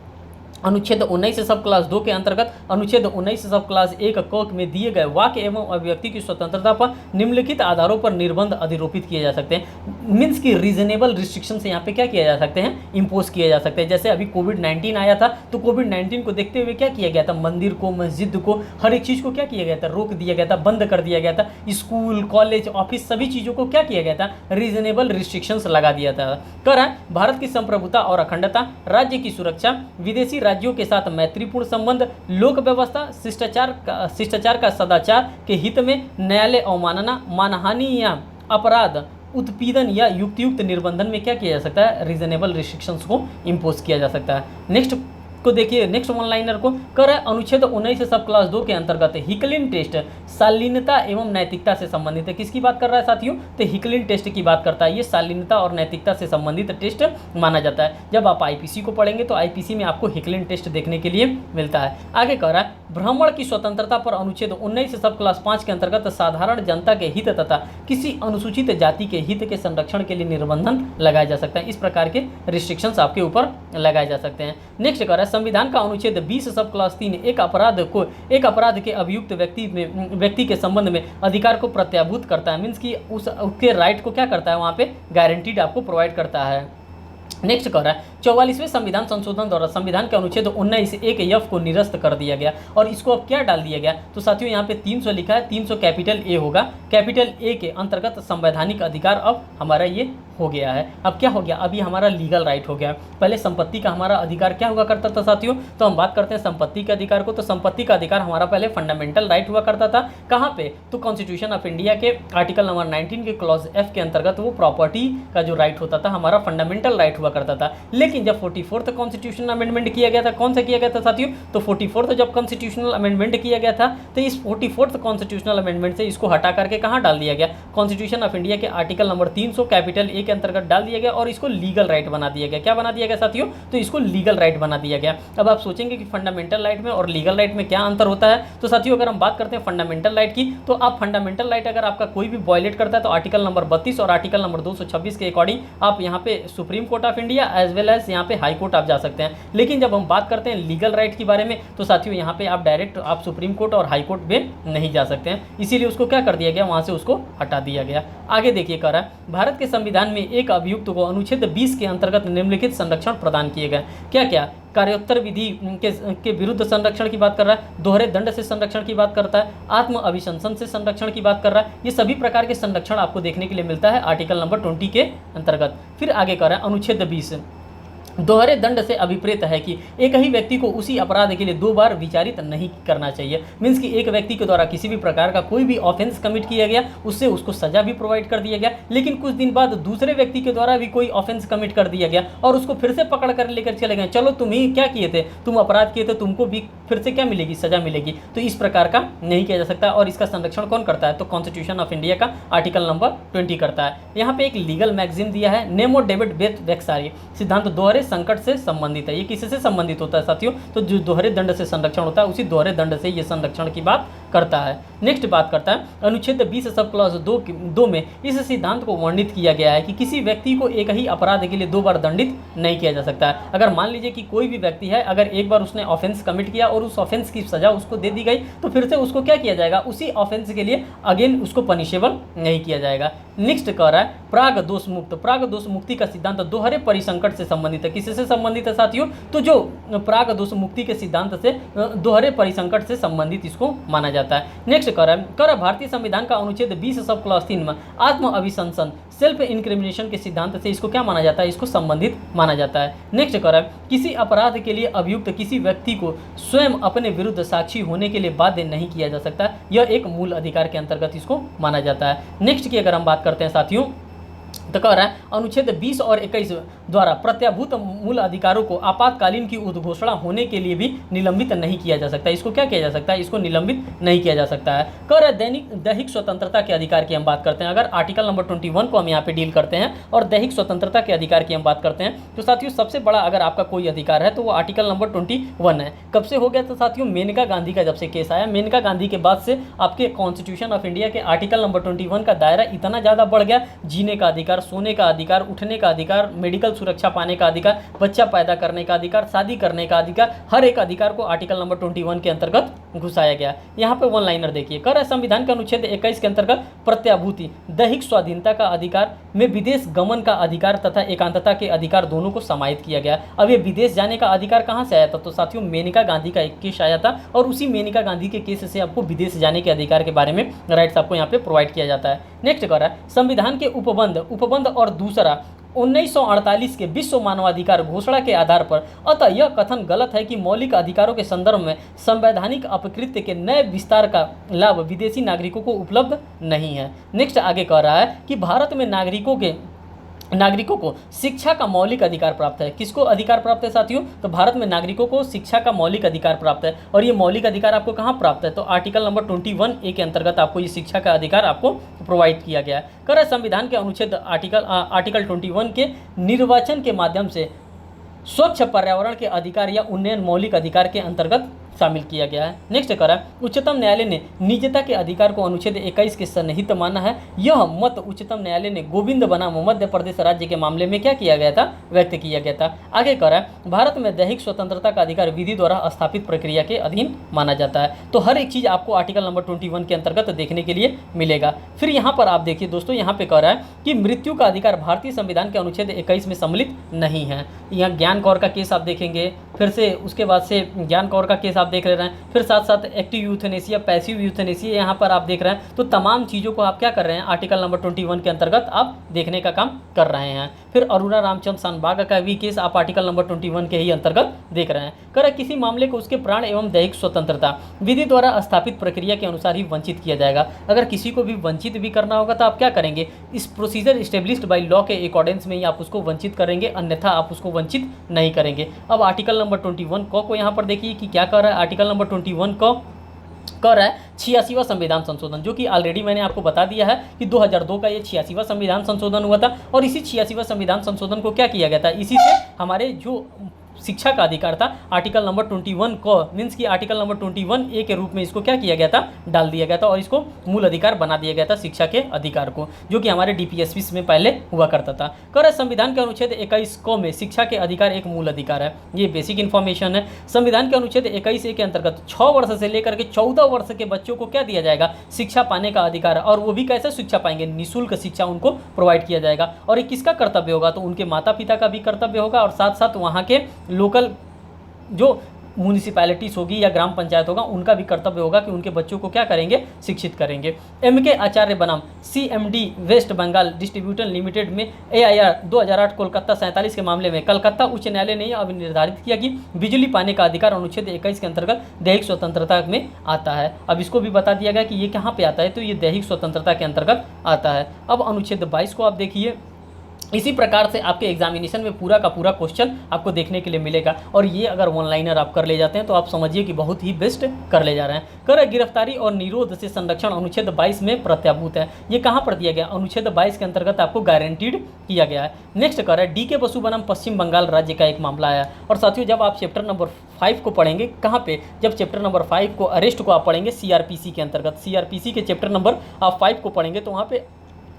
अनुच्छेद 19 सब क्लास 2 के अंतर्गत अनुच्छेद 19 सब क्लास 1 क में दिए गए वाक्य एवं अभिव्यक्ति की स्वतंत्रता पर निम्नलिखित आधारों पर निर्बंध अधिरोपित किए जा सकते हैं। मीन्स की रीजनेबल रिस्ट्रिक्शन से यहाँ पे क्या किया जा सकते हैं, इम्पोज किए जा सकते हैं। जैसे अभी कोविड-19 आया था तो कोविड-19 को देखते हुए क्या किया गया था, मंदिर को, मस्जिद को, हर एक चीज़ को क्या किया गया था, रोक दिया गया था, बंद कर दिया गया था। स्कूल, कॉलेज, ऑफिस सभी चीज़ों को क्या किया गया था, रीजनेबल रिस्ट्रिक्शंस लगा दिया था। कह रहा है भारत की संप्रभुता और अखंडता, राज्य की सुरक्षा, विदेशी राज्यों के साथ मैत्रीपूर्ण संबंध, लोक व्यवस्था, शिष्टाचार का सदाचार के हित में न्यायालय अवमानना, मानहानि या अपराध, उत्पीड़न या युक्तियुक्त निर्बंधन में क्या किया जा सकता है, रीजनेबल रिस्ट्रिक्शंस को इम्पोज किया जा सकता है। नेक्स्ट को देखिए, नेक्स्ट वन लाइनर को कर अनुच्छेद 19 सब क्लास 2 के अंतर्गत हिकलिन टेस्ट शालीनता एवं नैतिकता से संबंधित है। किसकी बात कर रहा है साथियों, तो हिकलिन टेस्ट की बात करता है। ये शालीनता और नैतिकता से संबंधित टेस्ट माना जाता है। जब आप आईपीसी को पढ़ेंगे तो आईपीसी में आपको हिकलिन टेस्ट देखने के लिए मिलता है। आगे कह रहा है भ्रमण की स्वतंत्रता पर अनुच्छेद 19 सब क्लास 5 के अंतर्गत साधारण जनता के हित तथा किसी अनुसूचित जाति के हित के संरक्षण के लिए निर्बंधन लगाया जा सकता है। इस प्रकार के रिस्ट्रिक्शंस आपके ऊपर लगाए जा सकते हैं। नेक्स्ट कह रहा है संविधान का अनुच्छेद 20 सब क्लास 3 एक अपराध के अभियुक्त व्यक्ति के संबंध में अधिकार को प्रत्याभूत करता है। मीन्स कि उसके राइट को क्या करता है, वहाँ पे गारंटीड आपको प्रोवाइड करता है। नेक्स्ट कह रहा है 44वें संविधान संशोधन द्वारा संविधान के अनुच्छेद 19 एक एफ को निरस्त कर दिया गया और इसको अब क्या डाल दिया गया, तो साथियों यहाँ पे 300 लिखा है, 300 कैपिटल ए होगा। कैपिटल ए के अंतर्गत संवैधानिक अधिकार अब हमारा ये हो गया है। अब क्या हो गया, अभी हमारा लीगल राइट हो गया। पहले संपत्ति का हमारा अधिकार क्या हुआ करता था साथियों, तो हम बात करते हैं संपत्ति के अधिकार को, तो संपत्ति का अधिकार हमारा पहले फंडामेंटल राइट हुआ करता था। कहाँ पे, तो कॉन्स्टिट्यूशन ऑफ इंडिया के आर्टिकल नंबर 19 के क्लॉज एफ के अंतर्गत वो प्रॉपर्टी का जो राइट होता था हमारा फंडामेंटल राइट हुआ करता था। लेकिन जब 44th कॉन्स्टिट्यूशनल अमेंडमेंट किया गया था, कौन सा किया गया था साथियों, तो 44th जब कॉन्स्टिट्यूशनल अमेंडमेंट किया गया था तो इस 44th कॉन्स्टिट्यूशनल अमेंडमेंट से इसको हटा करके कहाँ डाल दिया गया, कॉन्स्टिट्यूशन ऑफ इंडिया के आर्टिकल नंबर 300 कैपिटल ए के अंतर्गत डाल दिया गया और इसको लीगल राइट बना दिया गया। क्या बना दिया गया साथियों, तो इसको लीगल राइट बना दिया गया। अब आप सोचेंगे कि फंडामेंटल राइट में और लीगल राइट में क्या अंतर होता है, तो साथियों अगर हम बात करते हैं फंडामेंटल राइट की, तो आप फंडामेंटल राइट अगर आपका कोई भी वायलेट करता है तो आर्टिकल नंबर 32 और आर्टिकल नंबर 226 के अकॉर्डिंग आप यहाँ पे Supreme Court of India as well as यहाँ पे हाई कोर्ट आप जा सकते हैं। लेकिन जब हम बात करते हैं लीगल राइट के बारे में तो साथियों यहाँ पे आप डायरेक्ट आप सुप्रीम कोर्ट और हाई कोर्ट में नहीं जा सकते हैं, इसीलिए उसको क्या कर दिया गया, वहाँ से उसको हटा दिया गया। आगे देखिए कह रहा है भारत के संविधान में एक अभियुक्त को अनुच्छेद 20 के अंतर्गत निम्नलिखित संरक्षण प्रदान किए गए। क्या क्या, कार्योत्तर विधि के विरुद्ध संरक्षण की बात कर रहा है, दोहरे दंड से संरक्षण की बात करता है, आत्म अभिशंसन से संरक्षण की बात कर रहा है। ये सभी प्रकार के संरक्षण आपको देखने के लिए मिलता है आर्टिकल नंबर 20 के अंतर्गत। फिर आगे कर रहा है अनुच्छेद 20 दोहरे दंड से अभिप्रेत है कि एक ही व्यक्ति को उसी अपराध के लिए 2 बार विचारित नहीं करना चाहिए। मीन्स कि एक व्यक्ति के द्वारा किसी भी प्रकार का कोई भी ऑफेंस कमिट किया गया उससे उसको सजा भी प्रोवाइड कर दिया गया, लेकिन कुछ दिन बाद दूसरे व्यक्ति के द्वारा भी कोई ऑफेंस कमिट कर दिया गया और उसको फिर से पकड़ कर लेकर चले गए, चलो तुम ही क्या किए थे, तुम अपराध किए थे, तुमको भी फिर से क्या मिलेगी, सजा मिलेगी। तो इस प्रकार का नहीं किया जा सकता और इसका संरक्षण कौन करता है, तो कॉन्स्टिट्यूशन ऑफ इंडिया का आर्टिकल नंबर 20 करता है। यहाँ पे एक लीगल मैगजीन दिया है नेमो डेविड वेक्सारी, सिद्धांत दोहरे संकट से संबंधित है। ये किससे संबंधित होता है साथियों, तो जो दोहरे दंड से संरक्षण होता है उसी दोहरे दंड से ये संरक्षण की बात करता है। नेक्स्ट बात करता है अनुच्छेद 20 सब क्लॉज 2 में इस सिद्धांत को वर्णित किया गया है कि किसी व्यक्ति को एक ही अपराध के लिए 2 बार दंडित नहीं किया जा सकता है। अगर मान लीजिए कि कोई भी व्यक्ति है, अगर एक बार उसने ऑफेंस कमिट किया और उस ऑफेंस की सजा उसको दे दी गई तो फिर से उसको क्या किया जाएगा, उसी ऑफेंस के लिए अगेन उसको पनिशेबल नहीं किया जाएगा। नेक्स्ट कह रहा है प्राग दोष मुक्ति का सिद्धांत दोहरे परिसंकट से संबंधित है। किससे संबंधित है साथियों, तो जो प्राग दोष मुक्ति के सिद्धांत से दोहरे परिसंकट से संबंधित इसको माना जाता है। नेक्स्ट कह रहा है भारतीय संविधान का अनुच्छेद 20 सब क्लॉज 3 में आत्म अभिशंसन सेल्फ इंक्रिमिनेशन के सिद्धांत से इसको क्या माना जाता है, इसको संबंधित माना जाता है। नेक्स्ट कह रहा है किसी अपराध के लिए अभियुक्त किसी व्यक्ति को स्वयं अपने विरुद्ध साक्षी होने के लिए बाध्य नहीं किया जा सकता, यह एक मूल अधिकार के अंतर्गत इसको माना जाता है। नेक्स्ट की अगर हम बात करते हैं साथियों तो कह रहा है अनुच्छेद 20 और 21 द्वारा प्रत्याभूत मूल अधिकारों को आपातकालीन की उद्घोषणा होने के लिए भी निलंबित नहीं किया जा सकता। इसको क्या किया जा सकता है? इसको निलंबित नहीं किया जा सकता है। कर दैहिक स्वतंत्रता के अधिकार की हम बात करते हैं। अगर आर्टिकल नंबर 21 को हम यहाँ पे डील करते हैं और दैहिक स्वतंत्रता के अधिकार की हम बात करते हैं, तो साथियों सबसे बड़ा अगर आपका कोई अधिकार है तो वो आर्टिकल नंबर 21 है। कब से हो गया? तो साथियों मेनका गांधी का जब से केस आया, मेनका गांधी के बाद से आपके कॉन्स्टिट्यूशन ऑफ इंडिया के आर्टिकल नंबर 21 का दायरा इतना ज़्यादा बढ़ गया, जीने का अधिकार, सोने का अधिकार, उठने का अधिकार, मेडिकल सुरक्षा पाने का अधिकार, बच्चा पैदा करने का अधिकार, शादी करने का अधिकार, हर एक अधिकार को आर्टिकल नंबर 21 के अंतर्गत घुसाया गया। यहाँ पे वन लाइनर देखिए, कर संविधान के अनुच्छेद 21 के अंतर्गत प्रत्याभूति, दैहिक स्वाधीनता का अधिकार में विदेश गमन का अधिकार तथा एकांतता के अधिकार दोनों को समाहित किया गया। अब ये विदेश जाने का अधिकार कहाँ से आया था? तो साथियों मेनका गांधी का एक केस आया था और उसी मेनका गांधी के केस से आपको विदेश जाने के अधिकार के बारे में राइट्स आपको यहाँ पे प्रोवाइड किया जाता है। नेक्स्ट कर रहा है संविधान के उपबंध और दूसरा 1948 के विश्व मानवाधिकार घोषणा के आधार पर, अतः यह कथन गलत है कि मौलिक अधिकारों के संदर्भ में संवैधानिक अपकृत्य के नए विस्तार का लाभ विदेशी नागरिकों को उपलब्ध नहीं है। नेक्स्ट आगे कह रहा है कि भारत में नागरिकों को शिक्षा का मौलिक अधिकार प्राप्त है। किसको अधिकार प्राप्त है साथियों? तो भारत में नागरिकों को शिक्षा का मौलिक अधिकार प्राप्त है। और ये मौलिक अधिकार आपको कहाँ प्राप्त है? तो आर्टिकल नंबर 21A के अंतर्गत आपको ये शिक्षा का अधिकार आपको प्रोवाइड किया गया है। कर संविधान के अनुच्छेद आर्टिकल 21 के निर्वाचन के माध्यम से स्वच्छ पर्यावरण के अधिकार या उन्नयन मौलिक अधिकार के अंतर्गत शामिल किया गया है। नेक्स्ट करा उच्चतम न्यायालय ने निजता के अधिकार को अनुच्छेद 21 के सन्निहित माना है। यह मत उच्चतम न्यायालय ने गोविंद बनाम मध्य प्रदेश राज्य के मामले में क्या किया गया था? व्यक्त किया गया था। आगे करा भारत में दैहिक स्वतंत्रता का अधिकार विधि द्वारा स्थापित प्रक्रिया के अधीन माना जाता है। तो हर एक चीज आपको आर्टिकल नंबर 21 के अंतर्गत देखने के लिए मिलेगा। फिर यहाँ पर आप देखिए दोस्तों, यहाँ पे कह रहा है कि मृत्यु का अधिकार भारतीय संविधान के अनुच्छेद 21 में सम्मिलित नहीं है। यहाँ ज्ञान कौर का केस आप देखेंगे, फिर से उसके बाद से ज्ञान कौर का केस आप देख रहे हैं, फिर साथ साथ एक्टिव यूथेनेसिया, पैसिव यूथेनेसिया यहाँ पर आप देख रहे हैं। तो तमाम चीज़ों को आप क्या कर रहे हैं? आर्टिकल नंबर 21 के अंतर्गत आप देखने का काम कर रहे हैं। फिर अरुणा रामचंद्र शानबाग का भी केस आप आर्टिकल नंबर 21 के ही अंतर्गत देख रहे हैं। कर किसी मामले को उसके प्राण एवं दैहिक स्वतंत्रता विधि द्वारा स्थापित प्रक्रिया के अनुसार ही वंचित किया जाएगा। अगर किसी को भी वंचित भी करना होगा तो आप क्या करेंगे? इस प्रोसीजर स्टेब्लिश्ड बाई लॉ के अकॉर्डेंस में ही आप उसको वंचित करेंगे, अन्यथा आप उसको वंचित नहीं करेंगे। अब आर्टिकल नंबर 21 को यहाँ पर देखिए कि क्या कर रहा है। आर्टिकल नंबर 21 को कर रहा है 86वां संविधान संशोधन, जो कि ऑलरेडी मैंने आपको बता दिया है कि 2002 का ये 86वां संविधान संशोधन हुआ था। और इसी 86वां संविधान संशोधन को क्या किया गया था? इसी से हमारे जो शिक्षा का अधिकार था आर्टिकल नंबर 21 को मीन्स कि आर्टिकल नंबर 21A के रूप में इसको क्या किया गया था? डाल दिया गया था और इसको मूल अधिकार बना दिया गया था शिक्षा के अधिकार को, जो कि हमारे DPSP में पहले हुआ करता था। कर संविधान के अनुच्छेद 21 को में शिक्षा के अधिकार एक मूल अधिकार है। ये बेसिक इन्फॉर्मेशन है। संविधान के अनुच्छेद 21A के अंतर्गत 6 वर्ष से लेकर के 14 वर्ष के बच्चों को क्या दिया जाएगा? शिक्षा पाने का अधिकार। और वो भी कैसे शिक्षा पाएंगे? निःशुल्क शिक्षा उनको प्रोवाइड किया जाएगा। और ये किसका कर्तव्य होगा? तो उनके माता पिता का भी कर्तव्य होगा और साथ साथ वहाँ के लोकल जो म्यूनिसिपैलिटीज होगी या ग्राम पंचायत होगा उनका भी कर्तव्य होगा कि उनके बच्चों को क्या करेंगे? शिक्षित करेंगे। MK आचार्य बनाम CMD West Bengal distributor limited में AIR 2008 कोलकाता 47 के मामले में कलकत्ता उच्च न्यायालय ने अब निर्धारित किया कि बिजली पाने का अधिकार अनुच्छेद 21 के अंतर्गत दैहिक स्वतंत्रता में आता है। अब इसको भी बता दिया गया कि ये कहाँ पे आता है? तो ये दैहिक स्वतंत्रता के अंतर्गत आता है। अब अनुच्छेद 22 को आप देखिए। इसी प्रकार से आपके एग्जामिनेशन में पूरा का पूरा क्वेश्चन आपको देखने के लिए मिलेगा। और ये अगर वन लाइनर आप कर ले जाते हैं तो आप समझिए कि बहुत ही बेस्ट कर ले जा रहे हैं। कर गिरफ्तारी और निरोध से संरक्षण अनुच्छेद 22 में प्रत्याभूत है। ये कहाँ पर दिया गया? अनुच्छेद 22 के अंतर्गत आपको गारंटीड किया गया है। नेक्स्ट कर है DK बसु बनाम पश्चिम बंगाल राज्य का एक मामला आया। और साथियों जब आप चैप्टर नंबर 5 को पढ़ेंगे, कहाँ पे? जब चैप्टर नंबर 5 को अरेस्ट को आप पढ़ेंगे CRPC के अंतर्गत, CRPC के चैप्टर नंबर आप 5 को पढ़ेंगे तो वहाँ पे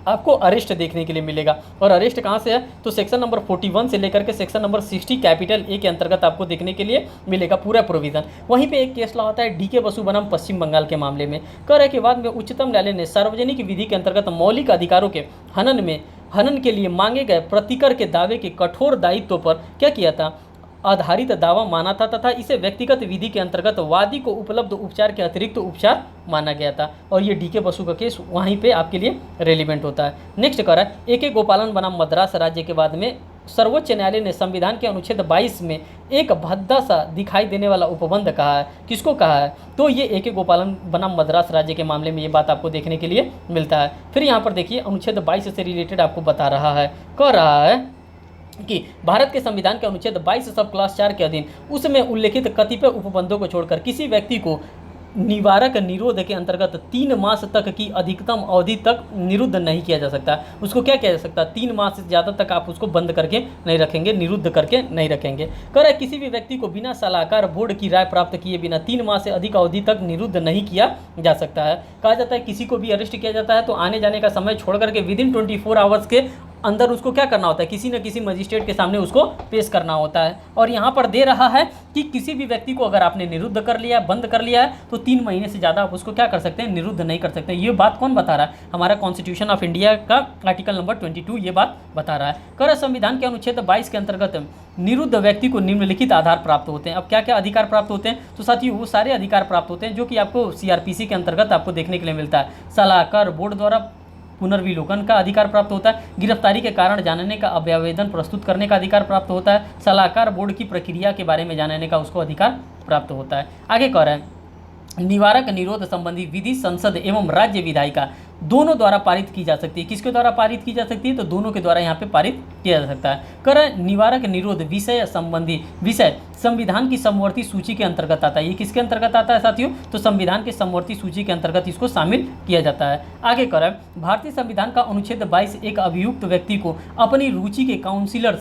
आपको अरेस्ट देखने के लिए मिलेगा। और अरेस्ट कहाँ से है? तो सेक्शन नंबर 41 से लेकर के सेक्शन नंबर 60 कैपिटल A के अंतर्गत आपको देखने के लिए मिलेगा पूरा प्रोविजन। वहीं पे एक केस ला होता है DK बसु बनाम पश्चिम बंगाल के मामले में। कर के बाद में उच्चतम न्यायालय ने सार्वजनिक विधि के अंतर्गत मौलिक अधिकारों के हनन के लिए मांगे गए प्रतिकर के दावे के कठोर दायित्व पर क्या किया था? आधारित दावा माना था तथा इसे व्यक्तिगत विधि के अंतर्गत वादी को उपलब्ध उपचार के अतिरिक्त उपचार माना गया था। और ये DK बसु का केस वहीं पे आपके लिए रेलिवेंट होता है। नेक्स्ट कर है AK गोपालन बनाम मद्रास राज्य के बाद में सर्वोच्च न्यायालय ने संविधान के अनुच्छेद 22 में एक भद्दा सा दिखाई देने वाला उपबंध कहा है। किसको कहा है? तो ये AK गोपालन बनाम मद्रास राज्य के मामले में ये बात आपको देखने के लिए मिलता है। फिर यहाँ पर देखिए अनुच्छेद 22 से रिलेटेड आपको बता रहा है, कह रहा है कि भारत के संविधान के अनुच्छेद 22 सब क्लास 4 के अधीन उसमें उल्लेखित कतिपय उपबंधों को छोड़कर किसी व्यक्ति को निवारक निरोध के अंतर्गत 3 मास तक की अधिकतम अवधि तक निरुद्ध नहीं किया जा सकता। उसको क्या किया जा सकता है? 3 मास से ज़्यादा तक आप उसको बंद करके नहीं रखेंगे, निरुद्ध करके नहीं रखेंगे। कह रहा है किसी भी व्यक्ति को बिना सलाहकार बोर्ड की राय प्राप्त किए बिना 3 मास से अधिक अवधि तक निरुद्ध नहीं किया जा सकता है। कहा जाता है किसी को भी अरेस्ट किया जाता है तो आने जाने का समय छोड़ करके विदिन 24 आवर्स के अंदर उसको क्या करना होता है? किसी न किसी मजिस्ट्रेट के सामने उसको पेश करना होता है। और यहाँ पर दे रहा है कि किसी भी व्यक्ति को अगर आपने निरुद्ध कर लिया, बंद कर लिया है, तो 3 महीने से ज़्यादा आप उसको क्या कर सकते हैं? निरुद्ध नहीं कर सकते। ये बात कौन बता रहा है? हमारा कॉन्स्टिट्यूशन ऑफ इंडिया का आर्टिकल नंबर 22 ये बात बता रहा है। कर संविधान के अनुच्छेद 22 के अंतर्गत निरुद्ध व्यक्ति को निम्नलिखित आधार प्राप्त होते हैं। अब क्या क्या अधिकार प्राप्त होते हैं? तो साथियों वो सारे अधिकार प्राप्त होते हैं जो कि आपको CRPC के अंतर्गत आपको देखने के लिए मिलता है। सलाहकार बोर्ड द्वारा पुनर्विलोकन का अधिकार प्राप्त होता है। गिरफ्तारी के कारण जानने का अभ्यावेदन प्रस्तुत करने का अधिकार प्राप्त होता है। सलाहकार बोर्ड की प्रक्रिया के बारे में जानने का उसको अधिकार प्राप्त होता है। आगे कह रहे हैं निवारक निरोध संबंधी विधि संसद एवं राज्य विधायिका दोनों द्वारा पारित की जा सकती है। किसके द्वारा पारित की जा सकती है? तो दोनों के द्वारा यहाँ पे पारित किया जा सकता है। कर निवारक निरोध विषय संबंधी विषय संविधान की समवर्ती सूची के अंतर्गत आता है। ये किसके अंतर्गत आता है साथियों? तो संविधान के समवर्ती सूची के अंतर्गत इसको शामिल किया जाता है। आगे कर भारतीय संविधान का अनुच्छेद 22 एक अभियुक्त व्यक्ति को अपनी रुचि के काउंसिलर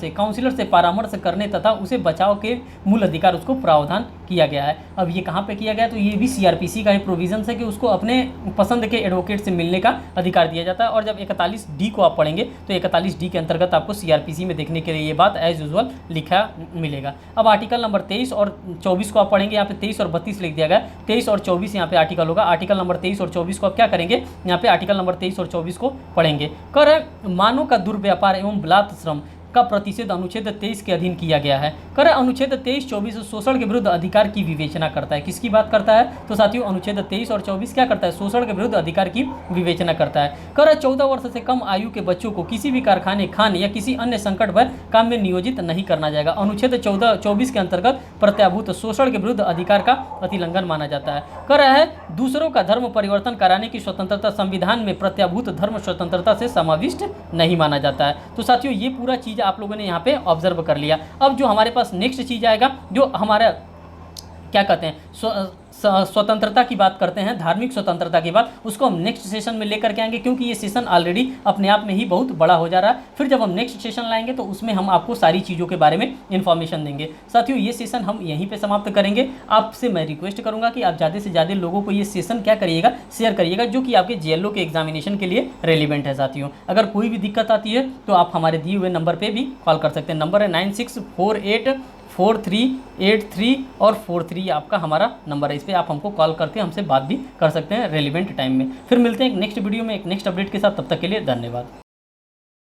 से परामर्श करने तथा उसे बचाव के मूल अधिकार उसको प्रावधान किया गया है। अब ये कहाँ पे किया गया? तो ये भी CRPC का ही प्रोविजन है कि उसको अपने पसंद के एडवोकेट से मिलने का अधिकार दिया जाता है। और जब 41D को आप पढ़ेंगे तो 41D के अंतर्गत आपको CRPC में देखने के लिए ये बात एज यूजुअल लिखा मिलेगा। अब आर्टिकल नंबर 23 और 24 को आप पढ़ेंगे। यहाँ पे 23 और 32 लिख दिया गया। 23 और 24 यहाँ पे आर्टिकल होगा। आर्टिकल नंबर 23 और 24 को आप क्या करेंगे? यहाँ पे आर्टिकल नंबर 23 और 24 को पढ़ेंगे। कर मानव का दुर्व्यापार एवं बलात् श्रम का प्रतिषेध अनुच्छेद 23 के अधीन किया गया है। कर अनुच्छेद 23-24 शोषण के विरुद्ध अधिकार की विवेचना करता है। किसकी बात करता है? तो साथियों अनुच्छेद 23 और 24 क्या करता है? शोषण के विरुद्ध अधिकार की विवेचना करता है। कर 14 वर्ष से कम आयु के बच्चों को किसी भी कारखाने, खान या किसी अन्य संकट भर काम में नियोजित नहीं करना जाएगा। अनुच्छेद 24 के अंतर्गत प्रत्याभूत शोषण के विरुद्ध अधिकार का अतिलंघन माना जाता है। कर है दूसरों का धर्म परिवर्तन कराने की स्वतंत्रता संविधान में प्रत्याभूत धर्म स्वतंत्रता से समाविष्ट नहीं माना जाता है। तो साथियों ये पूरा चीज आप लोगों ने यहाँ पे ऑब्जर्व कर लिया। अब जो हमारे पास नेक्स्ट चीज आएगा, जो हमारा क्या कहते हैं स्वतंत्रता की बात करते हैं, धार्मिक स्वतंत्रता की बात, उसको हम नेक्स्ट सेशन में लेकर के आएंगे, क्योंकि ये सेशन ऑलरेडी अपने आप में ही बहुत बड़ा हो जा रहा है। फिर जब हम नेक्स्ट सेशन लाएंगे तो उसमें हम आपको सारी चीज़ों के बारे में इन्फॉर्मेशन देंगे। साथियों ये सेशन हम यहीं पे समाप्त करेंगे। आपसे मैं रिक्वेस्ट करूंगा कि आप ज़्यादा से ज़्यादा लोगों को ये सेशन क्या करिएगा, शेयर करिएगा, जो कि आपके JLO के एग्जामिनेशन के लिए रेलिवेंट है। साथियों अगर कोई भी दिक्कत आती है तो आप हमारे दिए हुए नंबर पर भी कॉल कर सकते हैं। नंबर है 96484383 और 43 आपका हमारा नंबर है। इस पर आप हमको कॉल करके हमसे बात भी कर सकते हैं रेलिवेंट टाइम में। फिर मिलते हैं एक नेक्स्ट वीडियो में एक नेक्स्ट अपडेट के साथ। तब तक के लिए धन्यवाद।